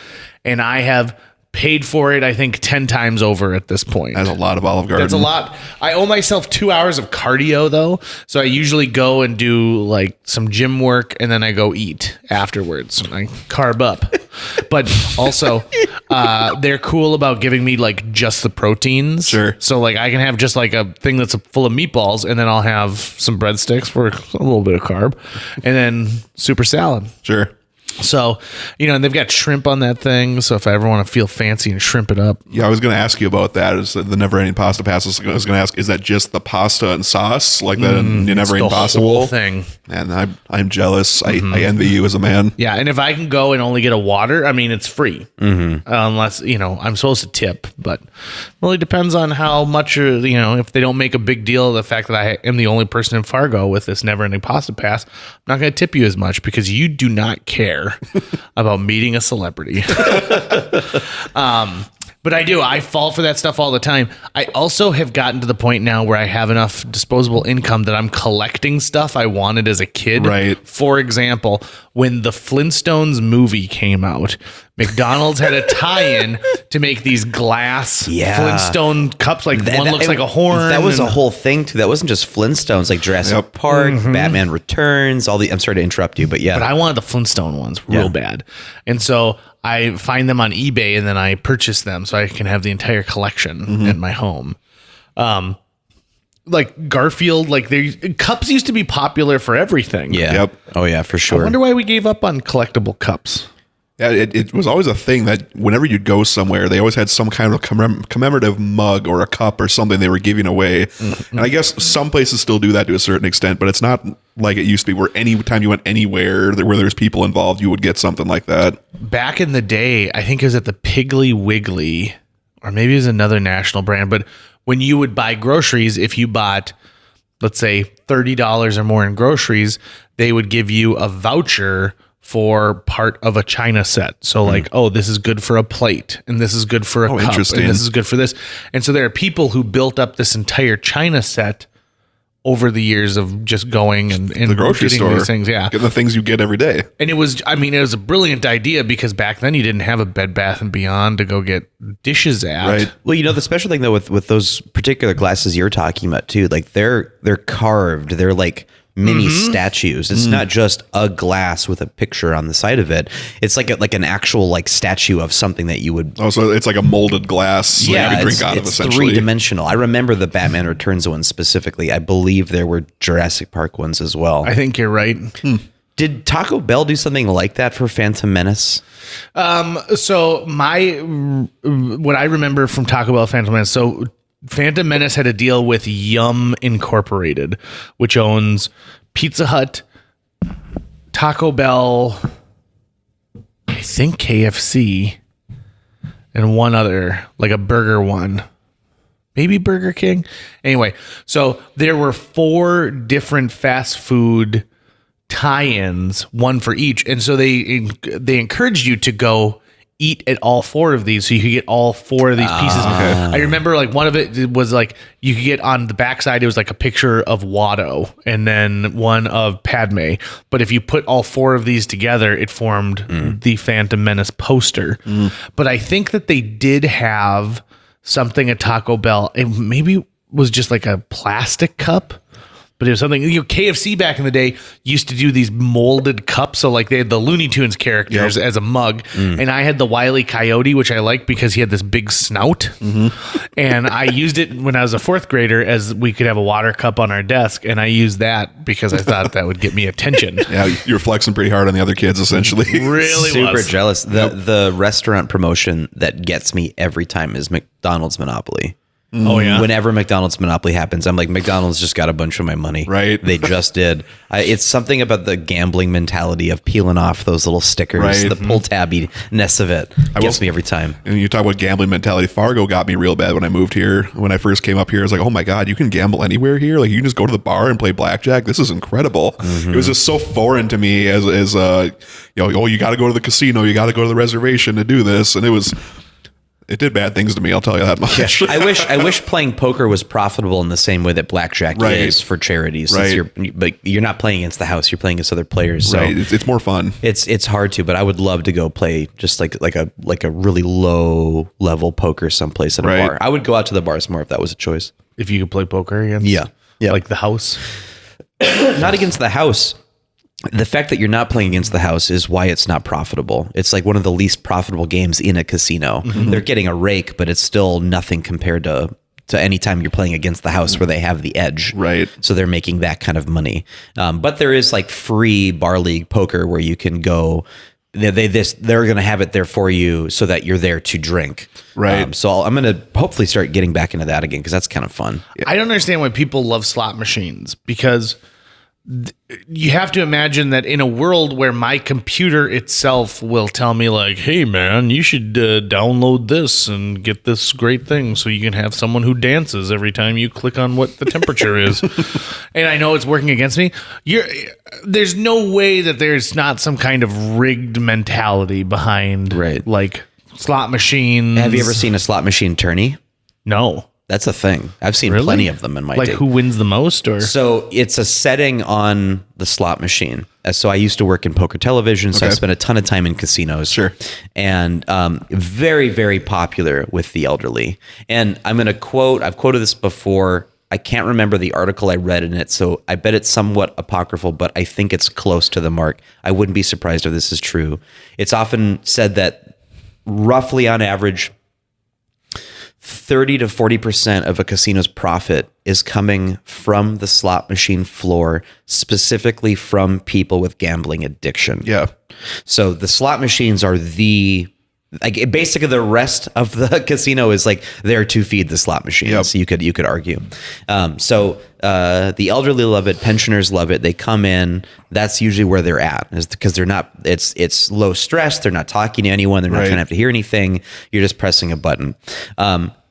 and I have paid for it, I think, 10 times over at this point. That's a lot of Olive Garden. That's a lot. I owe myself 2 hours of cardio, though. So I usually go and do like some gym work, and then I go eat afterwards. I carb up. But also, they're cool about giving me like just the proteins. Sure. So like I can have just like a thing that's full of meatballs, and then I'll have some breadsticks for a little bit of carb, and then super salad. Sure. So, and they've got shrimp on that thing. So if I ever want to feel fancy and shrimp it up. Yeah, I was going to ask you about that. Is the Never Ending Pasta Pass? I was going to ask, is that just the pasta and sauce like that in Never Ending Pasta whole Bowl? Thing. And I'm jealous. I envy you as a man. Yeah, and if I can go and only get a water, I mean, it's free. Unless, I'm supposed to tip. But it really depends on how much, if they don't make a big deal of the fact that I am the only person in Fargo with this Never Ending Pasta Pass, I'm not going to tip you as much because you do not care about meeting a celebrity. But I do. I fall for that stuff all the time. I also have gotten to the point now where I have enough disposable income that I'm collecting stuff I wanted as a kid. Right. For example, when the Flintstones movie came out, McDonald's had a tie-in to make these glass Flintstone cups. Like one looks like a horn. That was a whole thing too. That wasn't just Flintstones, like Jurassic Park, Batman Returns, all the. I'm sorry to interrupt you, but yeah. But I wanted the Flintstone ones real bad, and so I find them on eBay and then I purchase them so I can have the entire collection in my home. Like Garfield, cups used to be popular for everything. Yeah. Yep. Oh yeah, for sure. I wonder why we gave up on collectible cups. Yeah, it was always a thing that whenever you'd go somewhere, they always had some kind of commemorative mug or a cup or something they were giving away. And I guess some places still do that to a certain extent, but it's not like it used to be where any time you went anywhere where there's people involved, you would get something like that. Back in the day, I think it was at the Piggly Wiggly, or maybe it was another national brand, but when you would buy groceries, if you bought, let's say, $30 or more in groceries, they would give you a voucher for part of a china set. So this is good for a plate and this is good for a cup and this is good for this. And so there are people who built up this entire china set over the years of just going and the grocery store, these things. Yeah. Getting the things you get every day. And it was a brilliant idea because back then you didn't have a Bed Bath & Beyond to go get dishes at. Right. Well, the special thing though with those particular glasses you're talking about too, like they're carved. They're like mini statues. It's not just a glass with a picture on the side of it. It's like an actual statue of something that you would. Oh, so it's like a molded glass. Yeah, that you drink out of it's essentially. 3-dimensional. I remember the Batman Returns one specifically. I believe there were Jurassic Park ones as well. I think you're right. Did Taco Bell do something like that for Phantom Menace? So what I remember from Taco Bell Phantom Menace. So Phantom Menace had a deal with Yum Incorporated, which owns Pizza Hut, Taco Bell, I think KFC, and one other, like a burger one. Maybe Burger King. Anyway, so there were 4 different fast food tie-ins, one for each. And so they encouraged you to go eat at all 4 of these so you could get all 4 of these pieces. Okay. I remember one of it was you could get on the backside, it was like a picture of Watto and then one of Padme. But if you put all 4 of these together, it formed the Phantom Menace poster. But I think that they did have something at Taco Bell. It maybe was just like a plastic cup. But it was something, KFC back in the day used to do these molded cups. So they had the Looney Tunes characters as a mug. And I had the Wile E. Coyote, which I liked because he had this big snout. And I used it when I was a 4th grader as we could have a water cup on our desk. And I used that because I thought that would get me attention. Yeah, you're flexing pretty hard on the other kids, essentially. Really Super jealous. The restaurant promotion that gets me every time is McDonald's Monopoly. Oh yeah. Whenever McDonald's Monopoly happens, I'm like, McDonald's just got a bunch of my money. Right. They just did. It's something about the gambling mentality of peeling off those little stickers, right. The pull tabby-ness of it gets me every time. And you talk about gambling mentality. Fargo got me real bad when I moved here. When I first came up here, I was like, oh my God, you can gamble anywhere here? You can just go to the bar and play blackjack? This is incredible. It was just so foreign to me as you got to go to the casino, you got to go to the reservation to do this. And it did bad things to me, I'll tell you that much. I wish playing poker was profitable in the same way that blackjack is for charities. Right. But you're not playing against the house, you're playing against other players. So right. It's more fun. It's hard to, but I would love to go play just like a really low level poker someplace at a bar. I would go out to the bars more if that was a choice. If you could play poker against like the house. Not against the house. The fact that you're not playing against the house is why it's not profitable. It's like one of the least profitable games in a casino. They're getting a rake, but it's still nothing compared to any time you're playing against the house where they have the edge. Right. So they're making that kind of money. But there is free bar league poker where you can go. they're going to have it there for you so that you're there to drink. Right. So I'm going to hopefully start getting back into that again because that's kind of fun. I don't understand why people love slot machines, because you have to imagine that in a world where my computer itself will tell me like, hey man, you should download this and get this great thing so you can have someone who dances every time you click on what the temperature is. And I know it's working against me. There's no way that there's not some kind of rigged mentality behind like slot machines. Have you ever seen a slot machine tourney? No. That's a thing. I've seen plenty of them in my day. Like who wins the most? Or so it's a setting on the slot machine. So I used to work in poker television, so I spent a ton of time in casinos. Sure. And very, very popular with the elderly. And I'm going to quote, I've quoted this before. I can't remember the article I read in it, so I bet it's somewhat apocryphal, but I think it's close to the mark. I wouldn't be surprised if this is true. It's often said that roughly on average, 30 to 40% of a casino's profit is coming from the slot machine floor, specifically from people with gambling addiction. Yeah. So the slot machines are basically the rest of the casino is like there to feed the slot machines. Yep. So you could argue. So the elderly love it. Pensioners love it. They come in. That's usually where they're at, is because they're not. It's low stress. They're not talking to anyone. They're not trying to have to hear anything. You're just pressing a button.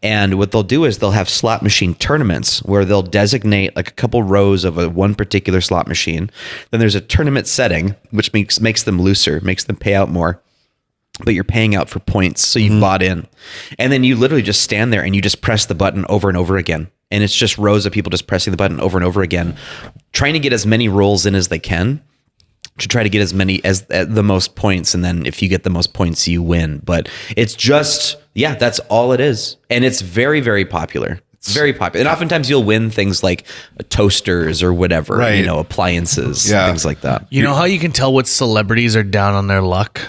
And what they'll do is they'll have slot machine tournaments where they'll designate like a couple rows of one particular slot machine. Then there's a tournament setting, which makes them looser, makes them pay out more. But you're paying out for points, so you've bought in. And then you literally just stand there and you just press the button over and over again. And it's just rows of people just pressing the button over and over again, trying to get as many rolls in as they can to try to get as many as the most points. And then if you get the most points, you win. But it's just, that's all it is. And it's very, very popular. It's very popular. And oftentimes you'll win things like toasters or whatever, appliances, things like that. You know how you can tell what celebrities are down on their luck?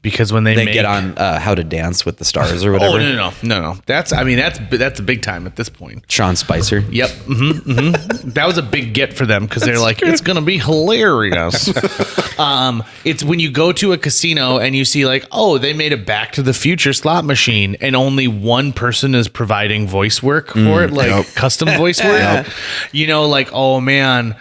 Because when they get on How to Dance with the Stars or whatever. No. That's a big time at this point. Sean Spicer. Yep. That was a big get for them because they're like, it's going to be hilarious. It's when you go to a casino and you see like, oh, they made a Back to the Future slot machine and only one person is providing voice work for it, like custom voice work. You know, like, oh man,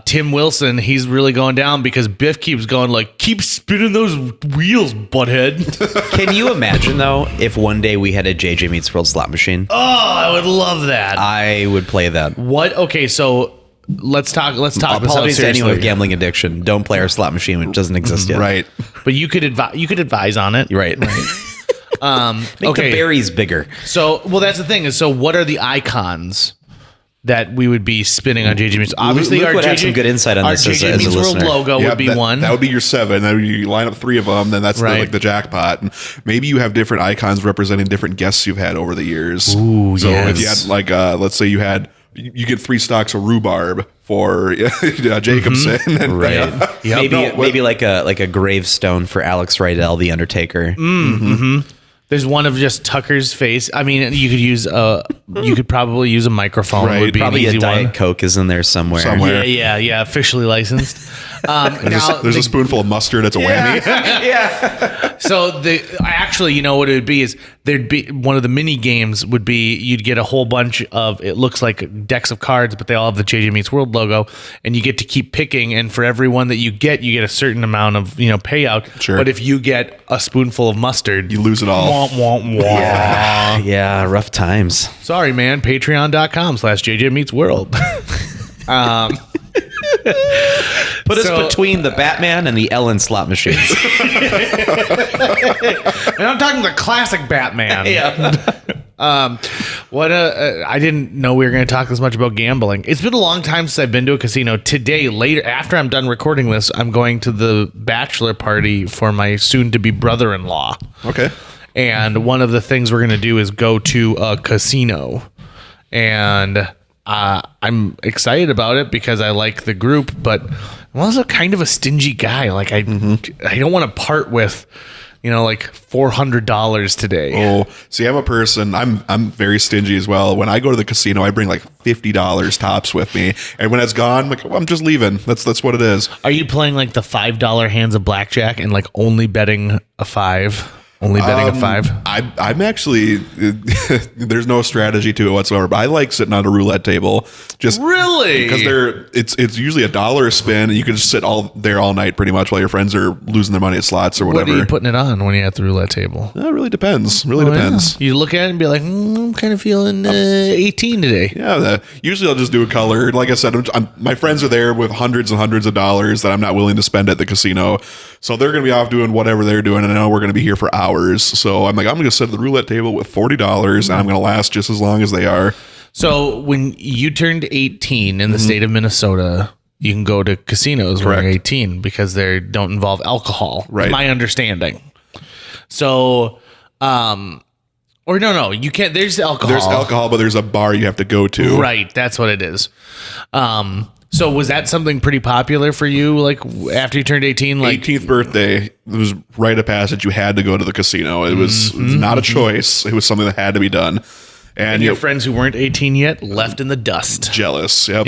Tim Wilson, he's really going down because Biff keeps going like, keep spinning those wheels, butthead. Can you imagine though if one day we had a JJ Meets World slot machine? Oh, I would love that. I would play that. What? Okay, so let's talk. Apologies to anyone with gambling addiction. Don't play our slot machine, which doesn't exist yet. Right. But you could advise on it. Right. Make the berries bigger. So, well, that's the thing. Is so what are the icons that we would be spinning on JJ Meets? Obviously, Luke our would JJ, have some good insight on this JJ as a Meets World listener. logo would be one. That would be your 7. Then you line up 3 of them. Then that's the jackpot. And maybe you have different icons representing different guests you've had over the years. Ooh, so if you had like, let's say you get 3 stocks of rhubarb for Jacobson, and, right? Maybe like a gravestone for Alex Rydell, the Undertaker. There's one of just Tucker's face. I mean, you could probably use a microphone. Right. Would be Probably an easy a Diet one. Coke is in there somewhere. Yeah, officially licensed. There's a spoonful of mustard. It's a whammy. So actually, you know what it would be is there'd be one of the mini games would be you'd get a whole bunch of, it looks like decks of cards, but they all have the JJ Meets World logo, and you get to keep picking. And for every one that you get a certain amount of payout. Sure. But if you get a spoonful of mustard, You lose it all. Wah, wah, wah. Yeah, rough times. Sorry, man. Patreon.com/JJ Meets World. Put us between the Batman and the Ellen slot machines. And I'm talking the classic Batman. I didn't know we were going to talk this much about gambling. It's been a long time since I've been to a casino. Today, later, after I'm done recording this, I'm going to the bachelor party for my soon-to-be brother-in-law. Okay. And one of the things we're going to do is go to a casino. And I'm excited about it because I like the group, but I'm also kind of a stingy guy. Like I don't want to part with like $400 today. Oh, see, I'm a person. I'm very stingy as well. When I go to the casino, I bring like $50 tops with me, and when it's gone, I'm like, well, I'm just leaving. That's what it is. Are you playing like the $5 hands of blackjack and like only betting a 5? Only betting a 5? I'm actually there's no strategy to it whatsoever. But I like sitting on a roulette table, just Really? because it's usually $1 a spin, and you can just sit all night pretty much while your friends are losing their money at slots or whatever. What are you putting it on when you're at the roulette table? It really depends. Really depends. Yeah. You look at it and be like, I'm kind of feeling 18 today. Yeah, usually I'll just do a color. Like I said, my friends are there with hundreds and hundreds of dollars that I'm not willing to spend at the casino. So they're going to be off doing whatever they're doing, and I know we're going to be here for hours. So I'm like, I'm going to sit at the roulette table with $40, and I'm going to last just as long as they are. So when you turned 18 in the state of Minnesota, you can go to casinos when you're 18 because they don't involve alcohol. Right. My understanding. So, or no, you can't. There's alcohol. There's alcohol, but there's a bar you have to go to. Right. That's what it is. So was that something pretty popular for you? Like after you turned 18, like 18th birthday, it was rite of passage. You had to go to the casino. It was not a choice. It was something that had to be done. And your friends who weren't 18 yet left in the dust. Jealous. Yep.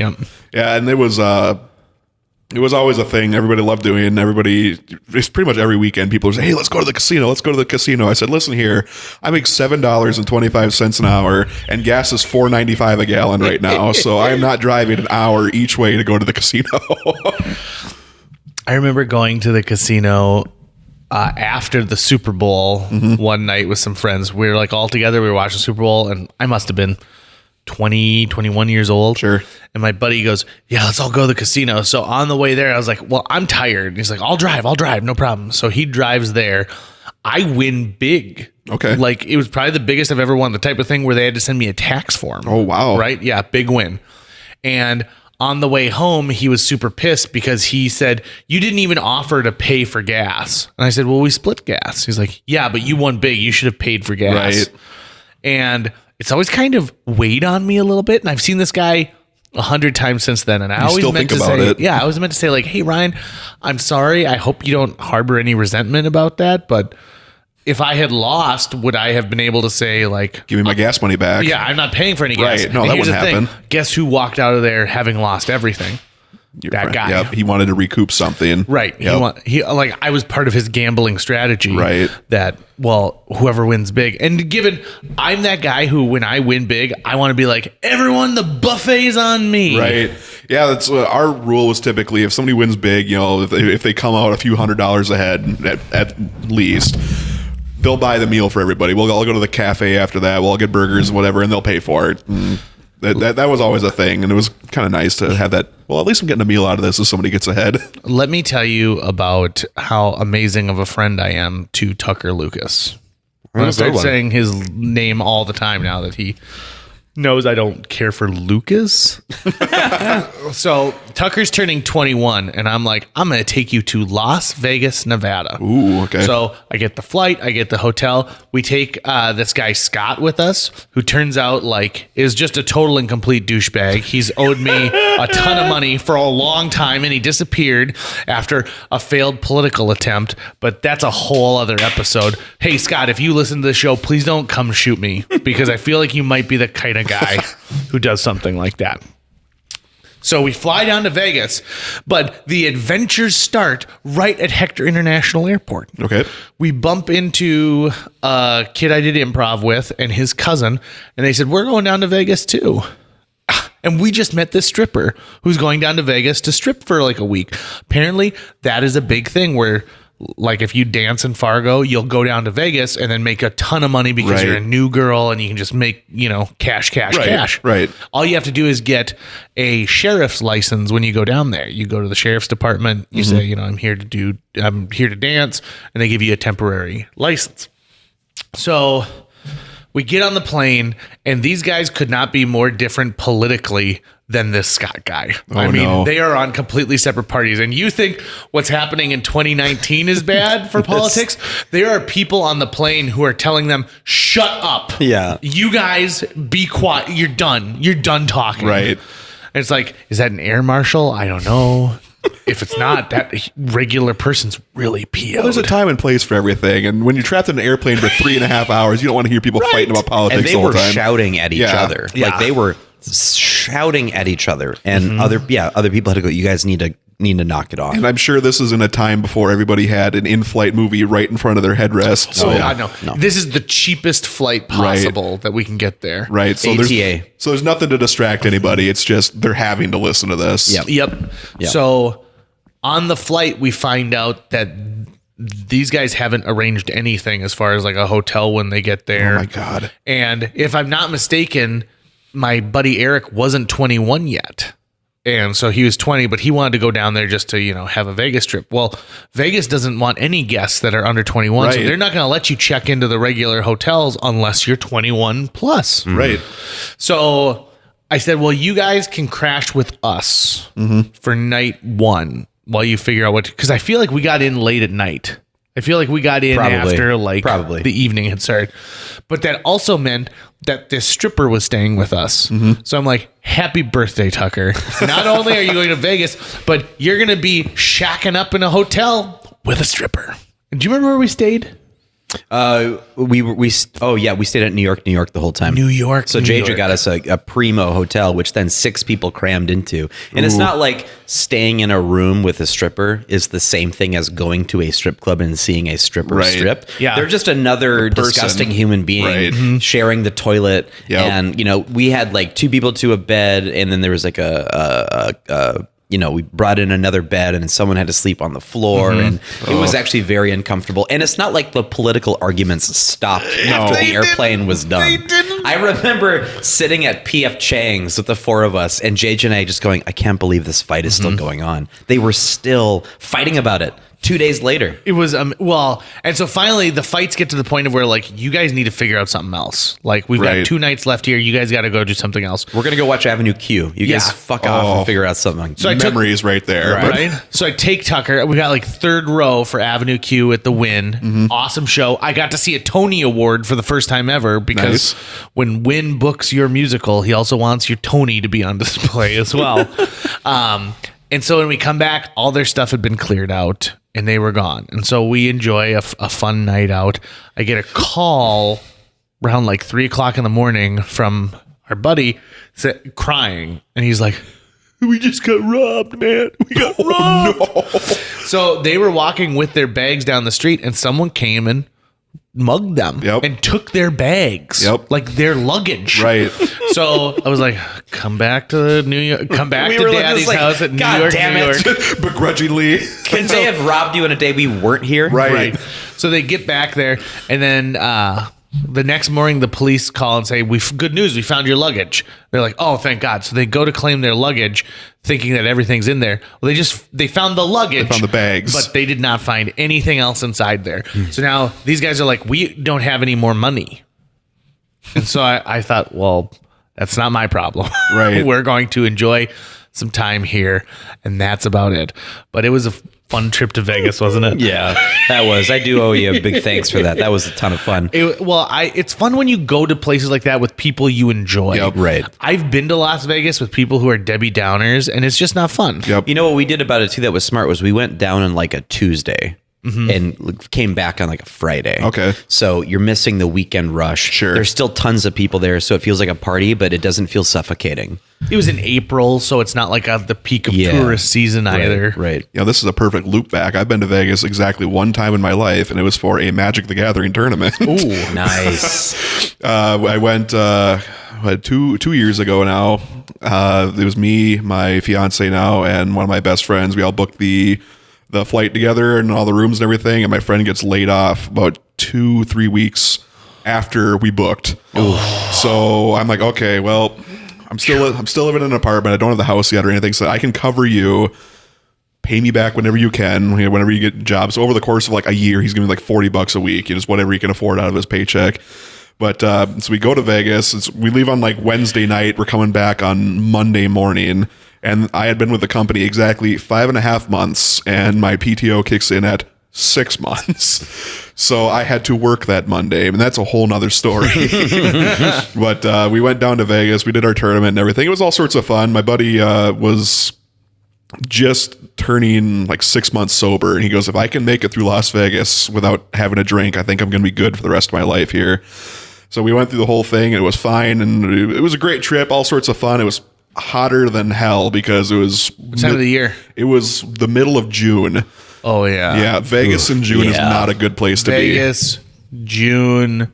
Yeah. And it was always a thing. Everybody loved doing. It's pretty much every weekend. People would say, "Hey, let's go to the casino. Let's go to the casino." I said, "Listen here, I make $7.25 an hour, and gas is $4.95 a gallon right now. So I am not driving an hour each way to go to the casino." I remember going to the casino after the Super Bowl one night with some friends. We were like all together. We were watching the Super Bowl, and I must have been 20, 21 years old. Sure. And my buddy goes, "Yeah, let's all go to the casino." So on the way there, I was like, "Well, I'm tired." And he's like, I'll drive, no problem. So he drives there. I win big. Okay. Like it was probably the biggest I've ever won. The type of thing where they had to send me a tax form. Oh, wow. Right? Yeah, big win. And on the way home, he was super pissed because he said, "You didn't even offer to pay for gas." And I said, "Well, we split gas." He's like, "Yeah, but you won big. You should have paid for gas." Right. And it's always kind of weighed on me a little bit. And I've seen this guy 100 times since then. And I always still meant think to about say, it. yeah, I was meant to say like, "Hey, Ryan, I'm sorry. I hope you don't harbor any resentment about that. But if I had lost, would I have been able to say like, Give me my gas money back. yeah, I'm not paying for any gas." Right. No, And that here's wouldn't the thing. happen. Guess who walked out of there having lost everything? Your that friend. guy. Yep. He wanted to recoup something. Right. Yep. He like I was part of his gambling strategy. Right. That, well, whoever wins big. And given I'm that guy who, when I win big, I want to be like, "Everyone, the buffet's on me." Right. Yeah, that's our rule was typically if somebody wins big, if they come out a few $100s ahead at least, they'll buy the meal for everybody. We'll all go to the cafe after that. We'll all get burgers, whatever, and they'll pay for it. And that was always a thing, and it was kind of nice to have that. Well, at least I'm getting a meal out of this if somebody gets ahead. Let me tell you about how amazing of a friend I am to Tucker Lucas. I'm going to start saying his name all the time now that he knows I don't care for Lucas. So Tucker's turning 21, and I'm like, "I'm going to take you to Las Vegas, Nevada." Ooh, okay. So I get the flight, I get the hotel. We take this guy Scott with us, who turns out like is just a total and complete douchebag. He's owed me a ton of money for a long time, and he disappeared after a failed political attempt. But that's a whole other episode. Hey, Scott, if you listen to the show, please don't come shoot me, because I feel like you might be the kind of guy who does something like that. So we fly down to Vegas, but the adventures start right at Hector International Airport. Okay. We bump into a kid I did improv with and his cousin, and they said, "We're going down to Vegas too." And we just met this stripper who's going down to Vegas to strip for like a week. Apparently, that is a big thing where, like, if you dance in Fargo, you'll go down to Vegas and then make a ton of money because Right. you're a new girl and you can just make, cash. Right. All you have to do is get a sheriff's license when you go down there. You go to the sheriff's department, you say, I'm here to dance, and they give you a temporary license. So we get on the plane, and these guys could not be more different politically than this Scott guy. No. They are on completely separate parties. And you think what's happening in 2019 is bad for politics? There are people on the plane who are telling them, "Shut up. Yeah. You guys be quiet. You're done. You're done talking." Right. And it's like, is that an air marshal? I don't know. if it's not, that regular person's really PO'd. Well, there's a time and place for everything, and when you're trapped in an airplane for 3.5 hours, you don't want to hear people fighting about politics And they the whole were time. shouting at each other. Yeah. Like they were shouting at each other, and other people had to go, you guys need to knock it off. And I'm sure this is in a time before everybody had an in-flight movie right in front of their headrest. So, God, no. This is the cheapest flight possible that we can get there. right. So ATA. there's nothing to distract anybody. It's just they're having to listen to this. Yep. So on the flight, we find out that these guys haven't arranged anything as far as like a hotel when they get there. Oh my God. And if I'm not mistaken, my buddy Eric wasn't 21 yet. And so he was 20, but he wanted to go down there just to, have a Vegas trip. Well, Vegas doesn't want any guests that are under 21. So Right. they're not going to let you check into the regular hotels unless you're 21 plus. Right. So I said, well, you guys can crash with us for night one while you figure out what, because I feel like we got in late at night. I feel like we got in after the evening had started. But that also meant that this stripper was staying with us. So I'm like, happy birthday, Tucker. Not only are you going to Vegas, but you're going to be shacking up in a hotel with a stripper. And do you remember where we stayed? We stayed at New York the whole time. New York. So JJ got us a primo hotel, which then 6 people crammed into. And it's not like staying in a room with a stripper is the same thing as going to a strip club and seeing a stripper Right. strip. Yeah. They're just another disgusting human being Right. sharing the toilet. Yep. And, we had like 2 people to a bed, and then there was like we brought in another bed and someone had to sleep on the floor, and it was actually very uncomfortable. And it's not like the political arguments stopped after the airplane was done. They didn't. I remember sitting at PF Chang's with the 4 of us and JJ and I just going, I can't believe this fight is still going on. They were still fighting about it 2 days later. It was and so finally the fights get to the point of where like you guys need to figure out something else. Like we've Right. got 2 nights left here. You guys got to go do something else. We're going to go watch Avenue Q. You guys fuck off and figure out something. So I took- Memories right there. Right. So I take Tucker. We got like 3rd row for Avenue Q at the Wynn. Awesome show. I got to see a Tony Award for the first time ever because Nice. when Wynn books your musical, he also wants your Tony to be on display as well. And so when we come back, all their stuff had been cleared out and they were gone. And so we enjoy a fun night out. I get a call around like 3:00 in the morning from our buddy crying. And he's like, we just got robbed, man. We got robbed. No. So they were walking with their bags down the street and someone came and mugged them and took their bags, like their luggage. Right. So I was like, come back to New York, come back to Daddy's house at New York, New York. Begrudgingly. Couldn't they have robbed you in a day we weren't here? Right. So they get back there, and then the next morning the police call and say, good news, we found your luggage. They're like, oh, thank God. So they go to claim their luggage thinking that everything's in there. Well, they found the luggage. They found the bags. But they did not find anything else inside there. So now these guys are like, we don't have any more money. And so I thought, well, that's not my problem. Right. We're going to enjoy some time here, and that's about it. But it was a fun trip to Vegas, wasn't it? Yeah, that was. I do owe you a big thanks for that. That was a ton of fun. It's fun when you go to places like that with people you enjoy. Yep. Right. I've been to Las Vegas with people who are Debbie Downers, and it's just not fun. Yep. You know what we did about it too that was smart was we went down on like a Tuesday and came back on like a Friday. Okay. So you're missing the weekend rush. Sure. There's still tons of people there, so it feels like a party, but it doesn't feel suffocating. It was in April, so it's not like the peak of tourist season either. Right. This is a perfect loop back. I've been to Vegas exactly one time in my life, and it was for a Magic the Gathering tournament. Ooh, nice. I went 2 years ago now. It was me, my fiance now, and one of my best friends. We all booked the flight together and all the rooms and everything. And my friend gets laid off about 2-3 weeks after we booked. So I'm like, okay, well, I'm still living in an apartment. I don't have the house yet or anything, so I can cover you. Pay me back whenever you can, whenever you get jobs. So over the course of like a year, he's giving me like $40 a week, just whatever he can afford out of his paycheck. But so we go to Vegas. We leave on like Wednesday night. We're coming back on Monday morning. And I had been with the company exactly 5.5 months, and my PTO kicks in at 6 months. So I had to work that Monday, and that's a whole nother story. But we went down to Vegas. We did our tournament and everything. It was all sorts of fun. My buddy was just turning like 6 months sober. And he goes, if I can make it through Las Vegas without having a drink, I think I'm going to be good for the rest of my life here. So we went through the whole thing and it was fine. And it was a great trip, all sorts of fun. It was hotter than hell because it was... What time of the year? It was the middle of June. Oh, yeah. Yeah, Vegas in June is not a good place to be. Vegas, June,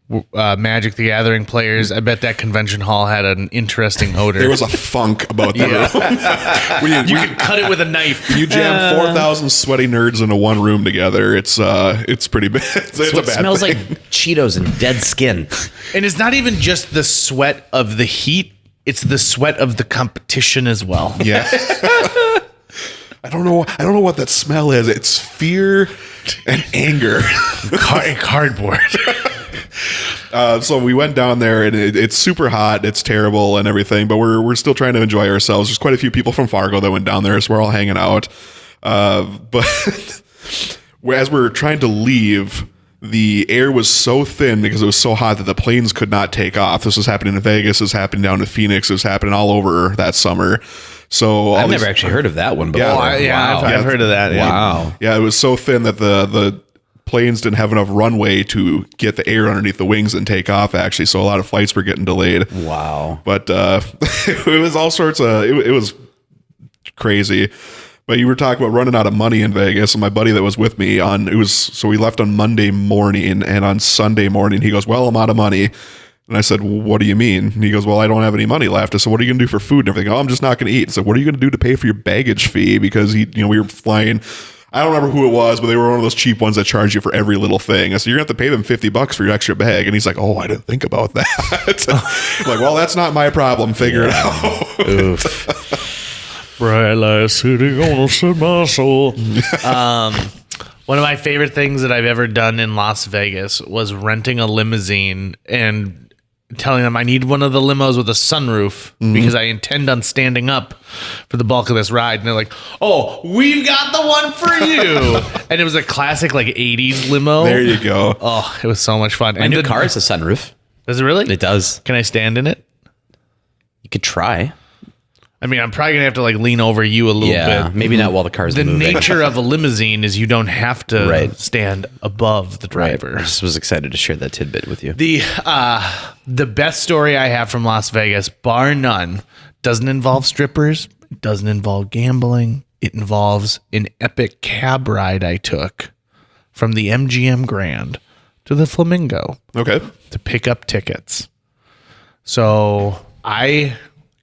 Magic the Gathering players. I bet that convention hall had an interesting odor. There was a funk about the room. You could cut it with a knife. You jam 4,000 sweaty nerds into one room together. It's pretty bad. It's a It bad smells thing. like Cheetos and dead skin. And it's not even just the sweat of the heat. It's the sweat of the competition as well. Yeah. I don't know what that smell is. It's fear and anger. Cardboard. So we went down there and it's super hot. It's terrible and everything, but we're still trying to enjoy ourselves. There's quite a few people from Fargo that went down there, so we're all hanging out. But as we're trying to leave, the air was so thin because it was so hot that the planes could not take off. This was happening in Vegas. This was happening down in Phoenix. It was happening all over that summer. So I've never actually heard of that one before. I've heard of that. Wow. Yeah, it was so thin that the planes didn't have enough runway to get the air underneath the wings and take off, actually. So a lot of flights were getting delayed. Wow. But it was all sorts of, it was crazy. But you were talking about running out of money in Vegas, and my buddy that was with me so we left on Monday morning, and on Sunday morning, he goes, well, I'm out of money. And I said, well, what do you mean? And he goes, well, I don't have any money left. I said, what are you going to do for food and everything? Oh, I'm just not going to eat. So what are you going to do to pay for your baggage fee? Because we were flying, I don't remember who it was, but they were one of those cheap ones that charge you for every little thing. I said, you're going to have to pay them $50 for your extra bag. And he's like, oh, I didn't think about that. I'm like, well, that's not my problem. Figure it out. Oof. Bright light city gonna set my soul. One of my favorite things that I've ever done in Las Vegas was renting a limousine and telling them I need one of the limos with a sunroof because I intend on standing up for the bulk of this ride. And they're like, oh, we've got the one for you. And it was a classic like 80s limo. There you go. Oh, it was so much fun. My new car has a sunroof. Does it really? It does. Can I stand in it? You could try. I mean, I'm probably gonna have to like lean over you a little bit. Maybe not while the car's The moving. nature of a limousine is you don't have to stand above the driver. I just was excited to share that tidbit with you. The best story I have from Las Vegas, bar none, doesn't involve strippers, it doesn't involve gambling. It involves an epic cab ride I took from the MGM Grand to the Flamingo. Okay. To pick up tickets. So I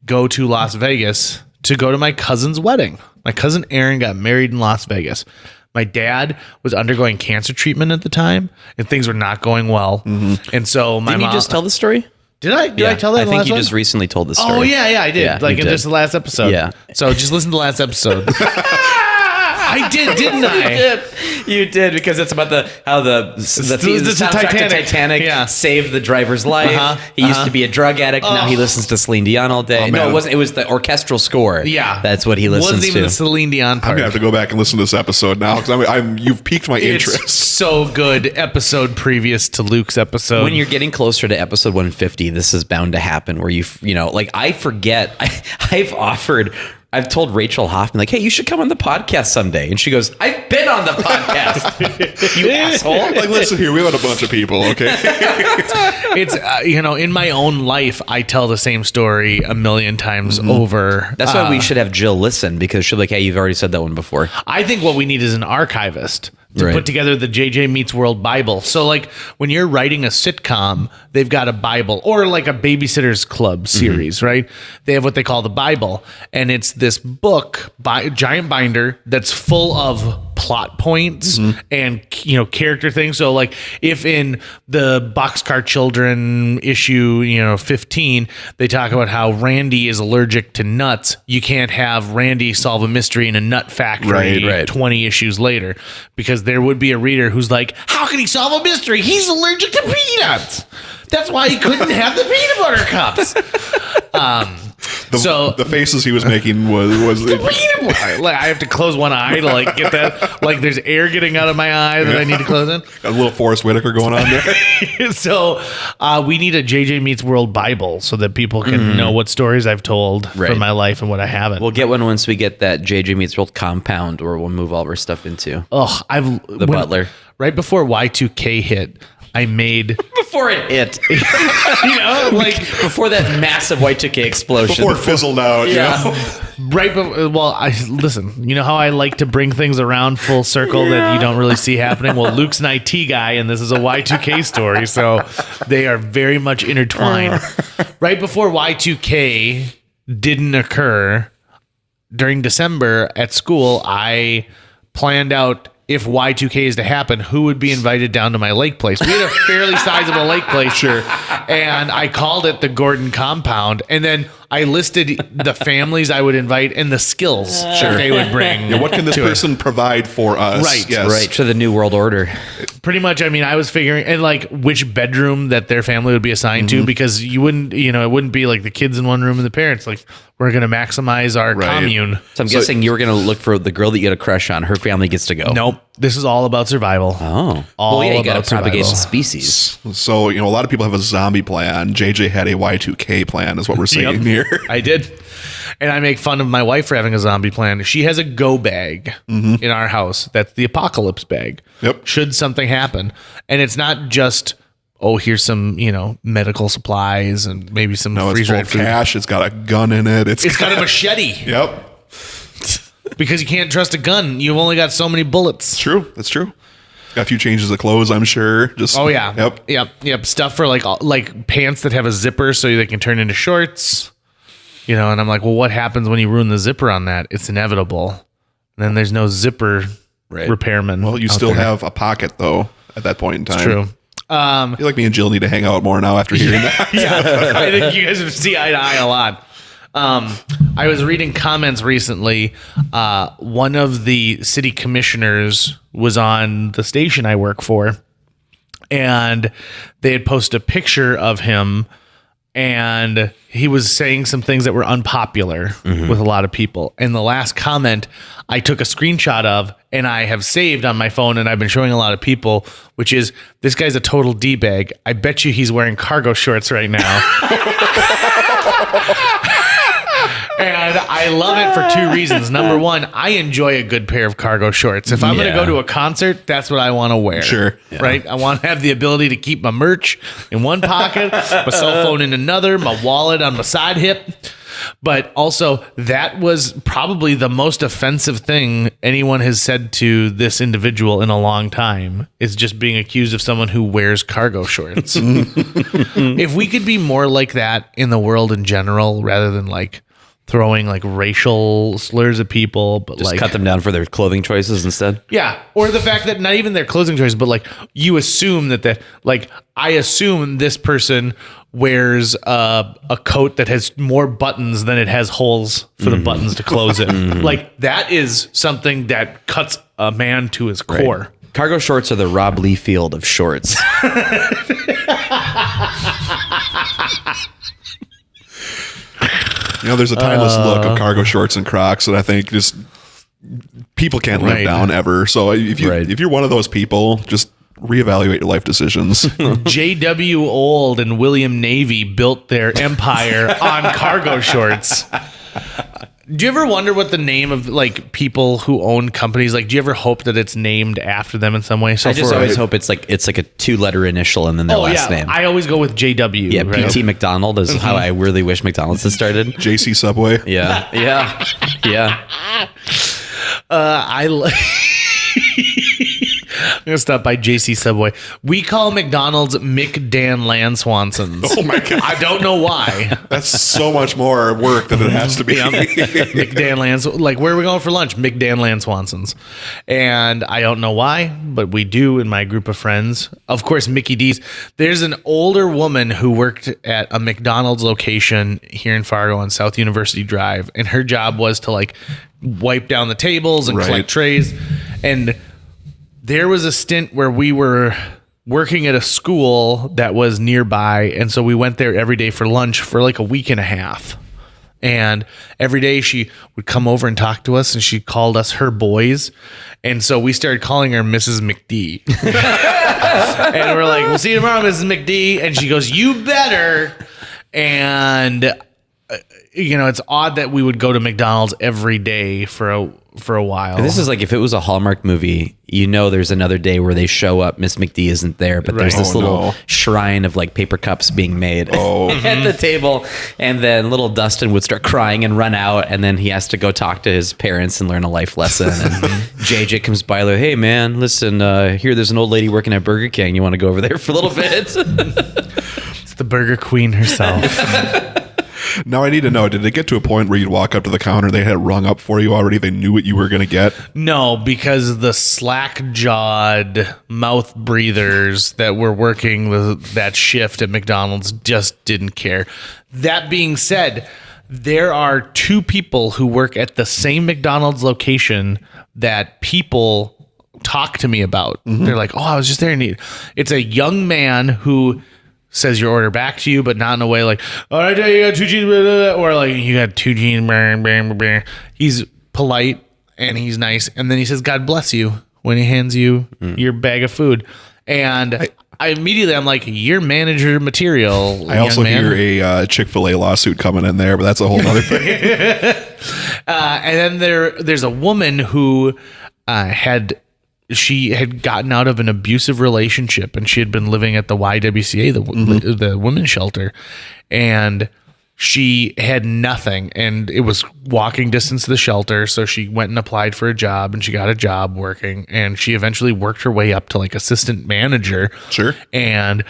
go to Las Vegas to go to my cousin's wedding. My cousin Aaron got married in Las Vegas. My dad was undergoing cancer treatment at the time, and things were not going well. And so my Didn't mom... you just tell the story? Did I? Did I tell that? I in the think last you one? just recently told the story. Oh yeah, I did. Yeah, like you in did. just the last episode. Yeah. So just listen to the last episode. I did, didn't I? You did, because it's about how the soundtrack to Titanic saved the driver's life. He used to be a drug addict. Now he listens to Celine Dion all day. No, it wasn't. It was the orchestral score. Yeah, that's what he listens wasn't even to. the Celine Dion part. I'm gonna have to go back and listen to this episode now because you've piqued my interest. It's so good. Episode previous to Luke's episode. When you're getting closer to episode 150, this is bound to happen. Where like I forget. I've told Rachel Hoffman, like, hey, you should come on the podcast someday. And she goes, I've been on the podcast, you asshole. Like, listen here, we had a bunch of people, okay? It's, in my own life, I tell the same story a million times over. That's why we should have Jill listen, because she'll be like, hey, you've already said that one before. I think what we need is an archivist to put together the JJ Meets World Bible. So like when you're writing a sitcom, they've got a Bible, or like a Babysitter's Club series, right? They have what they call the Bible, and it's this book, giant binder that's full of plot points and character things. So like if in the Boxcar Children issue 15, they talk about how Randy is allergic to nuts, you can't have Randy solve a mystery in a nut factory 20 issues later, because there would be a reader who's like, how can he solve a mystery? He's allergic to peanuts. That's why he couldn't have the peanut butter cups. The faces he was making was I have to close one eye to like get that. Like there's air getting out of my eye that I need to close in. got a little Forrest Whitaker going on there. So we need a JJ Meets World Bible so that people can know what stories I've told from my life and what I haven't. We'll get one once we get that JJ Meets World compound, or we'll move all of our stuff into. Oh, Butler. Right before Y2K hit, I made Before it hit. Like before that massive Y2K explosion. Before it fizzled out. Yeah. You know? right. Listen. You know how I like to bring things around full circle that you don't really see happening. Well, Luke's an IT guy, and this is a Y2K story, so they are very much intertwined. Right before Y2K didn't occur, during December at school, I planned out, if Y2K is to happen, who would be invited down to my lake place. We had a fairly sizable lake place. Sure. And I called it the Gordon Compound. And then I listed the families I would invite and the skills that they would bring. Yeah, what can this person provide for us? Right. Yes. Right, to the New World Order. Pretty much, I mean, I was figuring, and like which bedroom that their family would be assigned to, because you wouldn't, it wouldn't be like the kids in one room and the parents. Like, we're going to maximize our commune. So I'm guessing you were going to look for the girl that you had a crush on. Her family gets to go. Nope. This is all about survival. Oh. All you got about to propagate the survival. species. So, a lot of people have a zombie plan. JJ had a Y2K plan, is what we're saying here. I did. And I make fun of my wife for having a zombie plan. She has a go bag in our house. That's the apocalypse bag. Yep. Should something happen. And it's not just, here's some, medical supplies and maybe some No, it's full freeze-dried of food. cash. It's got a gun in it. It's got a machete. Yep. Because you can't trust a gun. You've only got so many bullets. True. That's true. Got a few changes of clothes, I'm sure. Just Oh yeah. Yep. Stuff for like pants that have a zipper so they can turn into shorts. And I'm like, well, what happens when you ruin the zipper on that? It's inevitable. And then there's no zipper repairman. Well, you out still there. have a pocket though at that point in time. It's true. I feel like me and Jill need to hang out more now after hearing that. Yeah, I think you guys would see eye to eye a lot. I was reading comments recently. One of the city commissioners was on the station I work for, and they had posted a picture of him, and he was saying some things that were unpopular with a lot of people. And the last comment I took a screenshot of, and I have saved on my phone, and I've been showing a lot of people, which is, this guy's a total D-bag. I bet you he's wearing cargo shorts right now. And I love it for two reasons. Number one, I enjoy a good pair of cargo shorts. If I'm going to go to a concert, that's what I want to wear. Sure. Right? I want to have the ability to keep my merch in one pocket, my cell phone in another, my wallet on my side hip. But also, that was probably the most offensive thing anyone has said to this individual in a long time, is just being accused of someone who wears cargo shorts. If we could be more like that in the world in general, rather than like throwing like racial slurs at people, but Just like cut them down for their clothing choices instead. yeah, or the fact that not even their clothing choices, but like you assume that like I assume this person wears a coat that has more buttons than it has holes for the buttons to close it. Like that is something that cuts a man to his core. Cargo shorts are the Rob Liefeld of shorts. There's a timeless look of cargo shorts and Crocs that I think just people can't live Right. down ever. So if you're one of those people, just reevaluate your life decisions. J.W. Old and William Navy built their empire on cargo shorts. Do you ever wonder what the name of like people who own companies, like do you ever hope that it's named after them in some way? So I just always hope it's like a 2-letter initial and then their last name. I always go with JW. Yeah, right? PT McDonald is how I really wish McDonald's had started. JC Subway. Yeah. I'm gonna stop by JC Subway. We call McDonald's McDan Land Swansons. Oh my God. I don't know why. That's so much more work than it has to be. McDan Land, like where are we going for lunch? McDan Land Swansons. And I don't know why, but we do in my group of friends. Of course, Mickey D's. There's an older woman who worked at a McDonald's location here in Fargo on South University Drive, and her job was to like wipe down the tables and Right. collect trays. And there was a stint where we were working at a school that was nearby, and so we went there every day for lunch for like a week and a half. And every day she would come over and talk to us, and she called us her boys. And so we started calling her Mrs. McD. And we're like, we'll see you tomorrow, Mrs. McD. And she goes, you better. And, it's odd that we would go to McDonald's every day for a while. This is like if it was a Hallmark movie, there's another day where they show up, Miss McD isn't there, but there's this little shrine of like paper cups being made at the table, and then little Dustin would start crying and run out, and then he has to go talk to his parents and learn a life lesson. And JJ comes by like, hey man, listen, here there's an old lady working at Burger King. You want to go over there for a little bit? It's the Burger Queen herself. Now I need to know, did it get to a point where you'd walk up to the counter, they had it rung up for you already, they knew what you were going to get? No, because the slack-jawed mouth breathers that were working that shift at McDonald's just didn't care. That being said, there are 2 people who work at the same McDonald's location that people talk to me about. Mm-hmm. They're like, oh, I was just there. It's a young man who says your order back to you, but not in a way like, all right, you got 2 cheese, or like, you got 2 cheese. He's polite and he's nice. And then he says, God bless you, when he hands you your bag of food. And I immediately, I'm like, you're manager material. I also hear a Chick-fil-A lawsuit coming in there, but that's a whole other thing. And then there's a woman who she had gotten out of an abusive relationship, and she had been living at the YWCA, the women's shelter, and she had nothing, and it was walking distance to the shelter. So she went and applied for a job, and she got a job working, and she eventually worked her way up to like assistant manager. Sure. And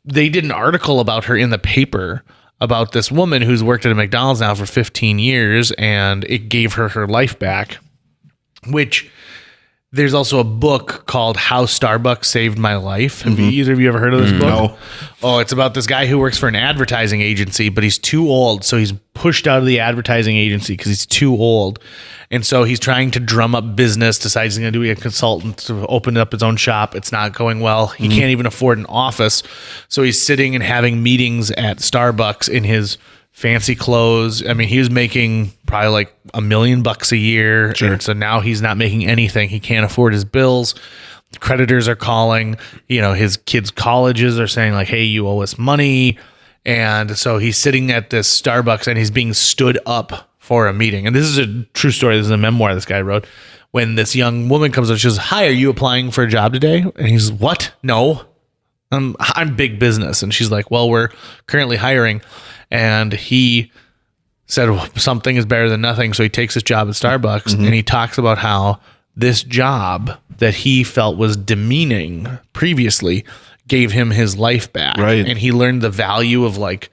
they did an article about her in the paper about this woman who's worked at a McDonald's now for 15 years, and it gave her life back, which... There's also a book called How Starbucks Saved My Life. Have either of you ever heard of this book? No. Oh, it's about this guy who works for an advertising agency, but he's too old. So he's pushed out of the advertising agency because he's too old. And so he's trying to drum up business, decides he's going to be a consultant to open up his own shop. It's not going well. He can't even afford an office. So he's sitting and having meetings at Starbucks in his fancy clothes. I mean, he was making probably like $1 million a year. Sure. And so now he's not making anything. He can't afford his bills. Creditors are calling, his kids' colleges are saying like, hey, you owe us money. And so he's sitting at this Starbucks and he's being stood up for a meeting. And this is a true story. This is a memoir this guy wrote. When this young woman comes up, she goes, hi, are you applying for a job today? And he's, what? No, I'm big business. And she's like, well, we're currently hiring. And he said, well, something is better than nothing. So he takes his job at Starbucks and he talks about how this job that he felt was demeaning previously gave him his life back. Right. And he learned the value of like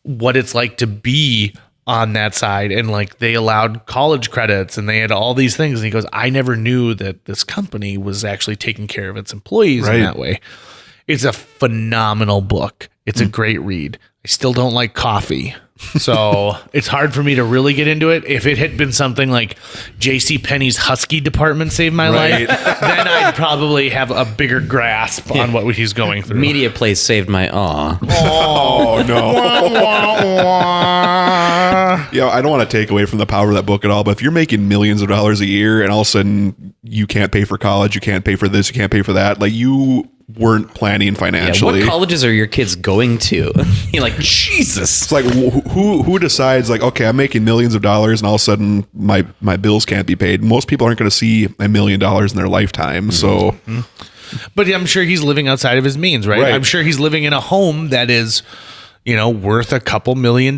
what it's like to be on that side. And like they allowed college credits and they had all these things. And he goes, I never knew that this company was actually taking care of its employees in that way. It's a phenomenal book. It's a great read. I still don't like coffee, so it's hard for me to really get into it. If it had been something like JCPenney's Husky department saved my life, then I'd probably have a bigger grasp on what he's going through. Media Place saved my awe. Oh, no. Yeah, I don't want to take away from the power of that book at all, but if you're making millions of dollars a year and all of a sudden you can't pay for college, you can't pay for this, you can't pay for that, like you weren't planning financially. What colleges are your kids going to? You're like, Jesus. It's like who decides like, okay, I'm making millions of dollars and all of a sudden my bills can't be paid. Most people aren't going to see $1 million in their lifetime. So, but I'm sure he's living outside of his means, right? I'm sure he's living in a home that is, worth a couple $1 million.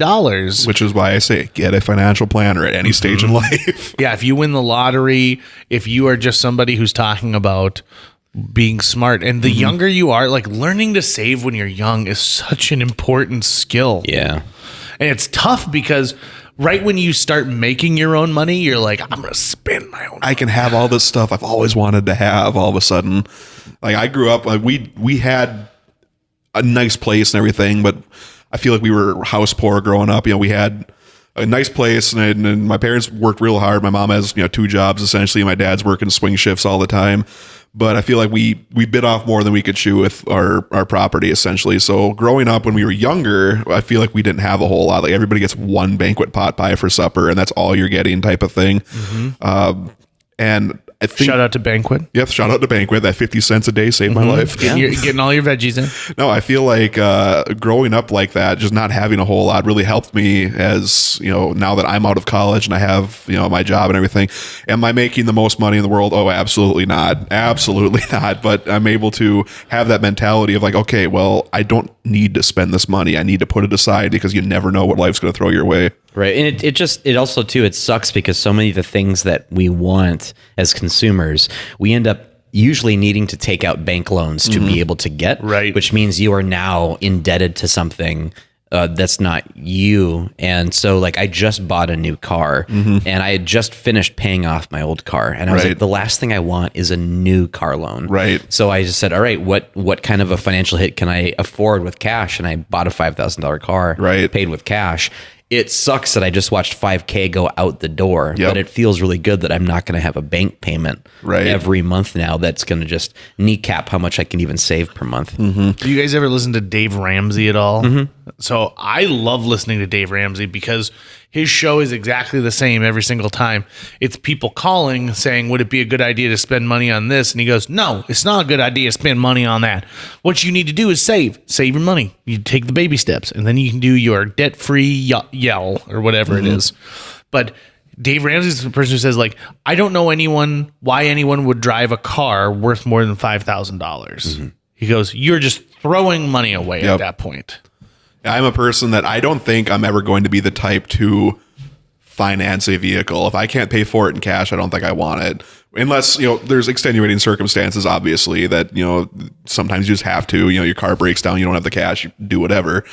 Which is why I say get a financial planner at any stage in life. Yeah, if you win the lottery, if you are just somebody who's talking about being smart, and the younger you are, like learning to save when you're young is such an important skill. Yeah. And it's tough because right when you start making your own money, you're like, I'm going to spend my own money. I can have all this stuff I've always wanted to have all of a sudden. Like I grew up, like we had a nice place and everything, but I feel like we were house poor growing up. We had a nice place, and my parents worked real hard. My mom has 2 jobs essentially. My dad's working swing shifts all the time. But I feel like we bit off more than we could chew with our property essentially. So growing up when we were younger, I feel like we didn't have a whole lot. Like everybody gets one banquet pot pie for supper, and that's all you're getting type of thing. And I think, shout out to Banquet. Yep, shout out to Banquet. That 50 cents a day saved my life. You're getting all your veggies in. No, I feel like growing up like that, just not having a whole lot really helped me as, now that I'm out of college and I have, my job and everything. Am I making the most money in the world? Oh, absolutely not. Absolutely not. But I'm able to have that mentality of like, okay, well, I don't need to spend this money. I need to put it aside because you never know what life's going to throw your way. Right. And it also too, it sucks because so many of the things that we want as consumers, we end up usually needing to take out bank loans to be able to get, right? Which means you are now indebted to something that's not you. And so like I just bought a new car and I had just finished paying off my old car. And I was like, the last thing I want is a new car loan. Right. So I just said, all right, what kind of a financial hit can I afford with cash? And I bought a $5,000 car, paid with cash. It sucks that I just watched $5,000 go out the door, but it feels really good that I'm not going to have a bank payment every month now. That's going to just kneecap how much I can even save per month. Do you guys ever listen to Dave Ramsey at all? So I love listening to Dave Ramsey because his show is exactly the same every single time. It's people calling saying, would it be a good idea to spend money on this? And he goes, no, it's not a good idea to spend money on that. What you need to do is save your money. You take the baby steps and then you can do your debt-free yell or whatever it is. But Dave Ramsey is the person who says like, I don't know why anyone would drive a car worth more than $5,000. He goes, you're just throwing money away at that point. I'm a person that I don't think I'm ever going to be the type to finance a vehicle. If I can't pay for it in cash, I don't think I want it. Unless, there's extenuating circumstances, obviously, that, sometimes you just have to, your car breaks down, you don't have the cash, you do whatever.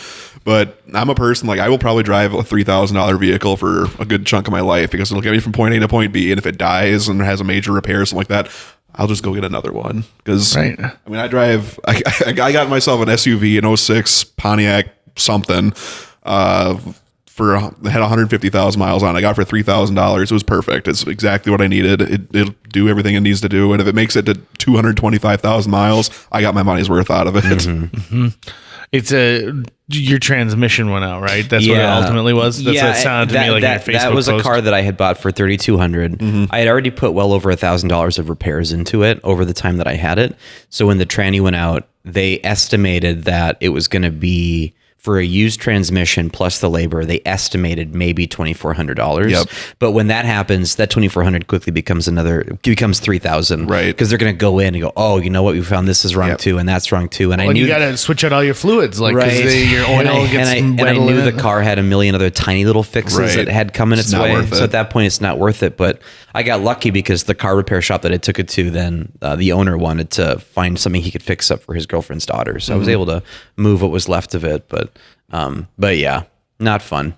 But I'm a person, like, I will probably drive a $3,000 vehicle for a good chunk of my life because it'll get me from point A to point B. And if it dies and has a major repair or something like that, I'll just go get another one. Because, I mean, I got myself an SUV, an 06 Pontiac something, had 150,000 miles on it. I got it for $3,000. It was perfect. It's exactly what I needed. It'll do everything it needs to do. And if it makes it to 225,000 miles, I got my money's worth out of it. It's your transmission went out, right? That's what it ultimately was. That's what it sounded to me like in your Facebook that was post. A car that I had bought for $3,200. I had already put well over $1,000 of repairs into it over the time that I had it. So when the tranny went out, they estimated that it was going to be, for a used transmission plus the labor, they estimated maybe $2,400. But when that happens, that $2,400 quickly becomes $3,000. Right. Because they're going to go in and go, oh, you know what? We found this is wrong too, and that's wrong too. And I knew you got to switch out all your fluids, like because your oil gets and I knew the car had a million other tiny little fixes that had come in its way. So at that point, it's not worth it. But I got lucky because the car repair shop that I took it to, then the owner wanted to find something he could fix up for his girlfriend's daughter. So I was able to move what was left of it. But yeah, not fun.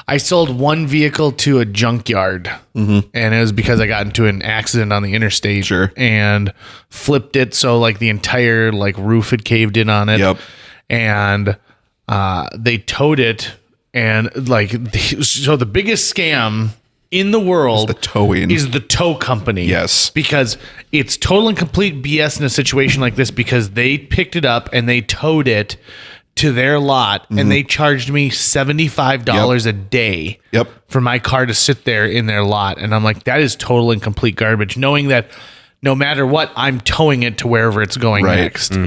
I sold one vehicle to a junkyard, and it was because I got into an accident on the interstate and flipped it. So like the entire roof had caved in on it, and they towed it. And so the biggest scam in the world is the tow company. Yes. Because it's total and complete BS in a situation like this because they picked it up and they towed it to their lot and they charged me $75 a day for my car to sit there in their lot. And I'm like, that is total and complete garbage, knowing that no matter what, I'm towing it to wherever it's going next.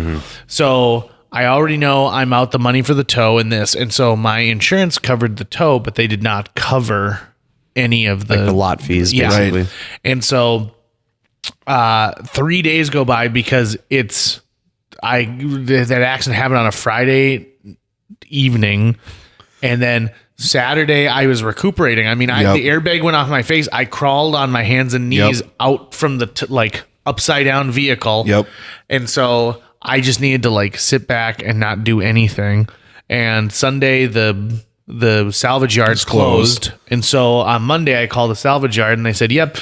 So I already know I'm out the money for the tow and this. And so my insurance covered the tow, but they did not cover any of the lot fees, basically. And so 3 days go by because that accident happened on a Friday evening, and then Saturday I was recuperating. I mean, the airbag went off my face. I crawled on my hands and knees out from the upside down vehicle. And so I just needed to sit back and not do anything. And Sunday the salvage yard's closed. And so on Monday I called the salvage yard and they said, "Yep,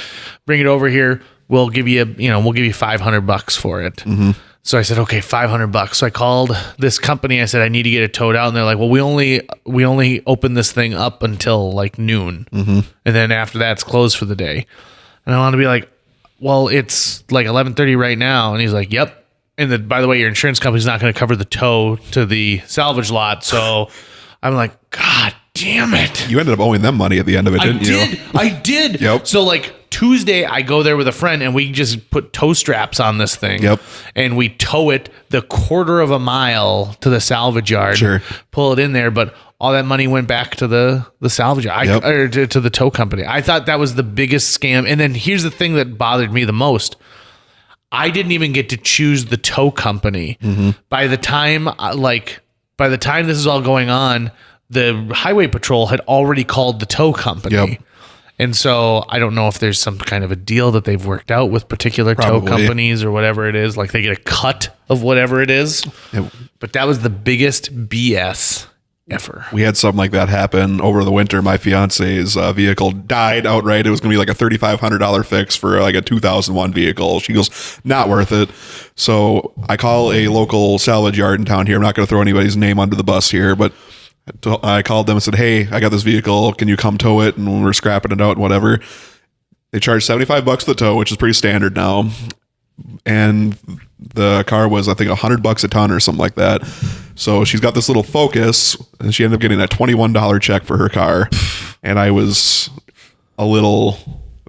bring it over here. We'll give you $500 for it." So I said, okay, $500. So I called this company. I said, I need to get it towed out. And they're like, well, we only open this thing up until like noon. And then after that, it's closed for the day. And I want to be like, well, it's like 11:30 right now. And he's like, yep. And then, by the way, your insurance company's not going to cover the tow to the salvage lot. So I'm like, God damn it. You ended up owing them money at the end of it, didn't you? I did. Yep. So like Tuesday, I go there with a friend and we just put tow straps on this thing. Yep. And we tow it the quarter of a mile to the salvage yard. Sure. Pull it in there, but all that money went back to the salvage yard, or to the tow company. I thought that was the biggest scam. And then here's the thing that bothered me the most. I didn't even get to choose the tow company. By the time this is all going on, the highway patrol had already called the tow company. Yep. And so I don't know if there's some kind of a deal that they've worked out with particular tow companies or whatever it is. Like they get a cut of whatever it is. Yep. But that was the biggest BS ever. We had something like that happen over the winter. My fiance's vehicle died outright. It was going to be like a $3,500 fix for like a 2001 vehicle. She goes, not worth it. So I call a local salvage yard in town here. I'm not going to throw anybody's name under the bus here, but I called them and said, hey, I got this vehicle. Can you come tow it? And we're scrapping it out and whatever. They charge $75 for the tow, which is pretty standard now. And the car was, I think, $100 a ton or something like that. So she's got this little Focus, and she ended up getting a $21 check for her car. And I was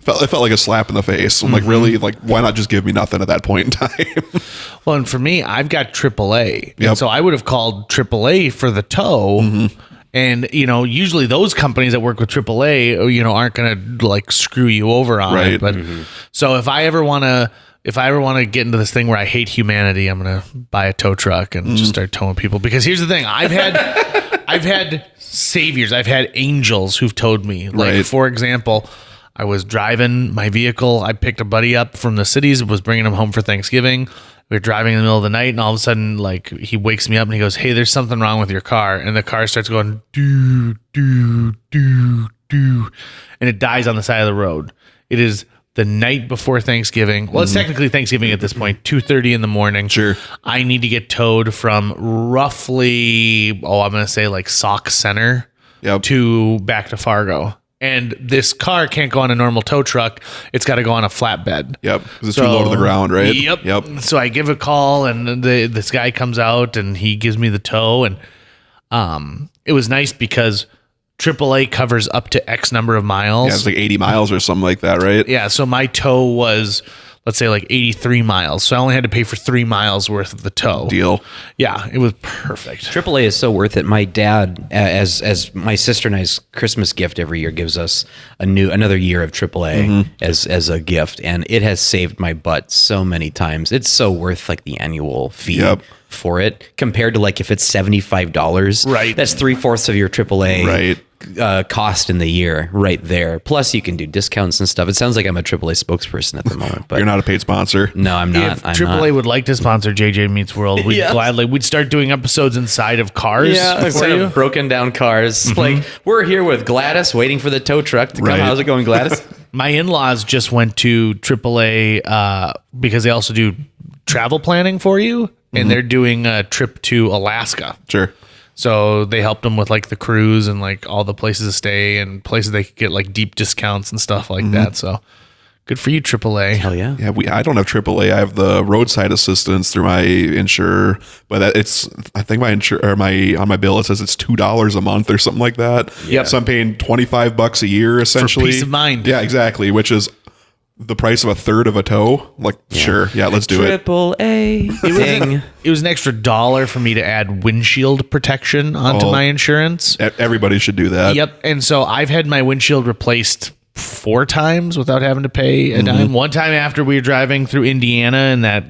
it felt like a slap in the face. I'm like, really? Like, why not just give me nothing at that point in time? Well, and for me, I've got AAA. Yep. And so I would have called AAA for the tow. And, usually those companies that work with AAA, aren't going to like screw you over on it. But so if I ever want to get into this thing where I hate humanity, I'm going to buy a tow truck and just start towing people. Because here's the thing. I've had saviors. I've had angels who've towed me. Like, for example, I was driving my vehicle. I picked a buddy up from the cities, was bringing him home for Thanksgiving. We were driving in the middle of the night, and all of a sudden, like, he wakes me up and he goes, hey, there's something wrong with your car. And the car starts going, doo, doo, doo, doo. And it dies on the side of the road. It is the night before Thanksgiving. Well, it's technically Thanksgiving at this point, 2:30 in the morning. Sure. I need to get towed from roughly, I'm going to say like Sauk Center to back to Fargo. And this car can't go on a normal tow truck. It's got to go on a flatbed. Yep. Because it's too low to the ground, right? Yep. So I give a call, and this guy comes out, and he gives me the tow. And it was nice because AAA covers up to X number of miles. Yeah, it's like 80 miles or something like that, right? Yeah. So my tow was, let's say, like 83 miles. So I only had to pay for 3 miles worth of the tow. Deal. Yeah, it was perfect. AAA is so worth it. My dad, as my sister and I's Christmas gift every year, gives us another year of AAA as a gift, and it has saved my butt so many times. It's so worth like the annual fee for it compared to like if it's $75. Right. That's 3/4 of your AAA. Right. Cost in the year right there. Plus you can do discounts and stuff. It sounds like I'm a AAA spokesperson at the moment, but You're not a paid sponsor. no, I'm not. If AAA would like to sponsor JJ Meets World, we'd start doing episodes inside of cars. Yeah, instead of broken down cars. Like, we're here with Gladys waiting for the tow truck to come. Right. How's it going, Gladys? My in-laws just went to AAA because they also do travel planning for you, and they're doing a trip to Alaska. Sure. So they helped them with like the cruise and like all the places to stay and places they could get like deep discounts and stuff like that. So good for you, AAA. Hell yeah. Yeah, I don't have AAA. I have the roadside assistance through my insurer, but I think on my bill it says it's $2 a month or something like that. Yep. So I'm paying $25 a year essentially. For peace of mind. Yeah, exactly. Which is the price of a third of a tow. Like, sure, yeah, let's do it. AAA. Ding. It was an extra $1 for me to add windshield protection onto my insurance. Everybody should do that. Yep. And so I've had my windshield replaced 4 times without having to pay a dime. One time after we were driving through Indiana in that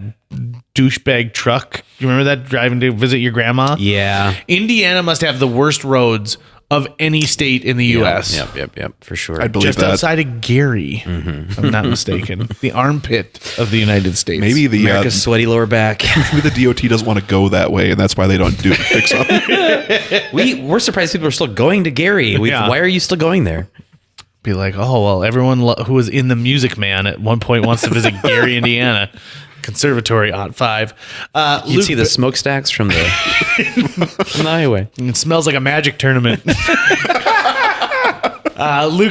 douchebag truck. You remember that, driving to visit your grandma? Yeah. Indiana must have the worst roads of any state in the U.S. Yep, for sure. I believe Just that. outside of Gary, if I'm not mistaken. The armpit of the United States. Maybe the America's sweaty lower back. maybe the DOT doesn't want to go that way, and that's why they don't do fix them. We're surprised people are still going to Gary. Why are you still going there? Be like, oh, well, everyone who was in the Music Man at one point wants to visit Gary, Indiana. Conservatory on 5. You can see the smokestacks from the highway. It smells like a magic tournament. Luke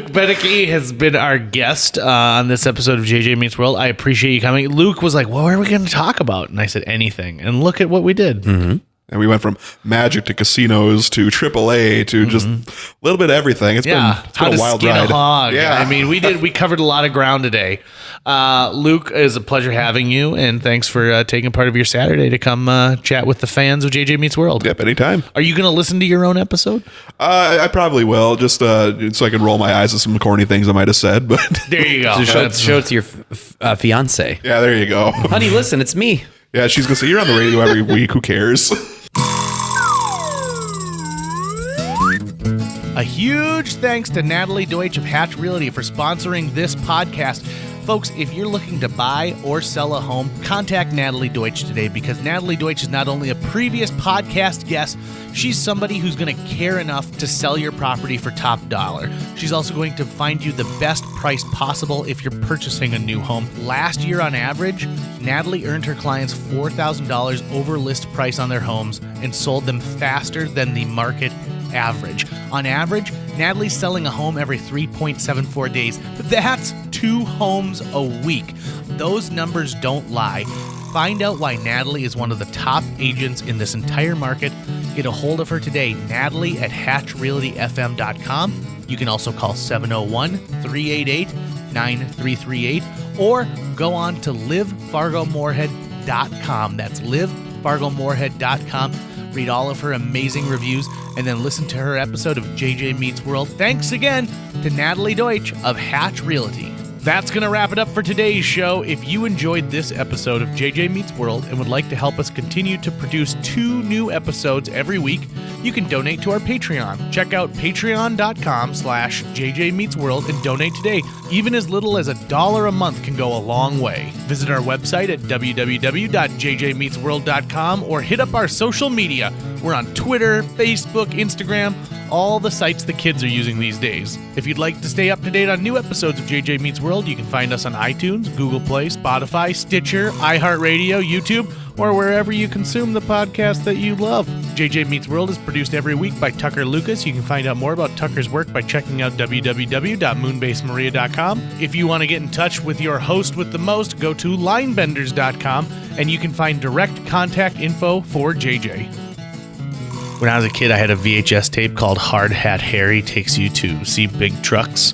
Beneke has been our guest on this episode of JJ Meets World. I appreciate you coming. Luke was like, what are we going to talk about? And I said, anything. And look at what we did. Mm-hmm. And we went from magic to casinos to AAA to just a little bit of everything. It's been a wild ride. Hog. Yeah. I mean, we covered a lot of ground today. Luke, it was a pleasure having you, and thanks for taking part of your Saturday to come chat with the fans of JJ Meets World. Yep, anytime. Are you going to listen to your own episode? I probably will, just so I can roll my eyes at some corny things I might have said. But there you go. So show it to your fiance. Yeah, there you go. Honey, listen, it's me. Yeah, she's going to say, you're on the radio every week. Who cares? A huge thanks to Natalie Deutsch of Hatch Realty for sponsoring this podcast. Folks, if you're looking to buy or sell a home, contact Natalie Deutsch today, because Natalie Deutsch is not only a previous podcast guest, she's somebody who's going to care enough to sell your property for top dollar. She's also going to find you the best price possible if you're purchasing a new home. Last year on average, Natalie earned her clients $4,000 over list price on their homes and sold them faster than the market average. On average, Natalie's selling a home every 3.74 days. That's 2 homes a week. Those numbers don't lie. Find out why Natalie is one of the top agents in this entire market. Get a hold of her today, Natalie at hatchrealtyfm.com. You can also call 701-388-9338 or go on to livefargomoorhead.com. That's livefargomoorhead.com. Read all of her amazing reviews, and then listen to her episode of JJ Meets World. Thanks again to Natalie Deutsch of Hatch Realty. That's going to wrap it up for today's show. If you enjoyed this episode of JJ Meets World and would like to help us continue to produce 2 new episodes every week, you can donate to our Patreon. Check out patreon.com/JJ Meets World and donate today. Even as little as $1 a month can go a long way. Visit our website at www.jjmeetsworld.com or hit up our social media. We're on Twitter, Facebook, Instagram, all the sites the kids are using these days. If you'd like to stay up to date on new episodes of JJ Meets World, you can find us on iTunes, Google Play, Spotify, Stitcher, iHeartRadio, YouTube, or wherever you consume the podcast that you love. JJ Meets World is produced every week by Tucker Lucas. You can find out more about Tucker's work by checking out www.moonbasemaria.com. If you want to get in touch with your host with the most, go to linebenders.com, and you can find direct contact info for JJ. When I was a kid, I had a VHS tape called Hard Hat Harry Takes You to See Big Trucks,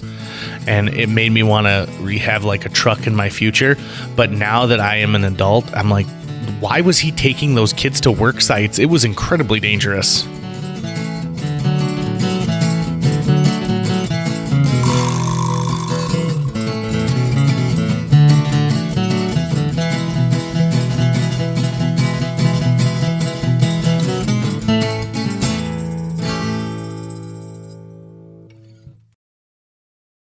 and it made me want to have like a truck in my future. But now that I am an adult, I'm like, why was he taking those kids to work sites? It was incredibly dangerous.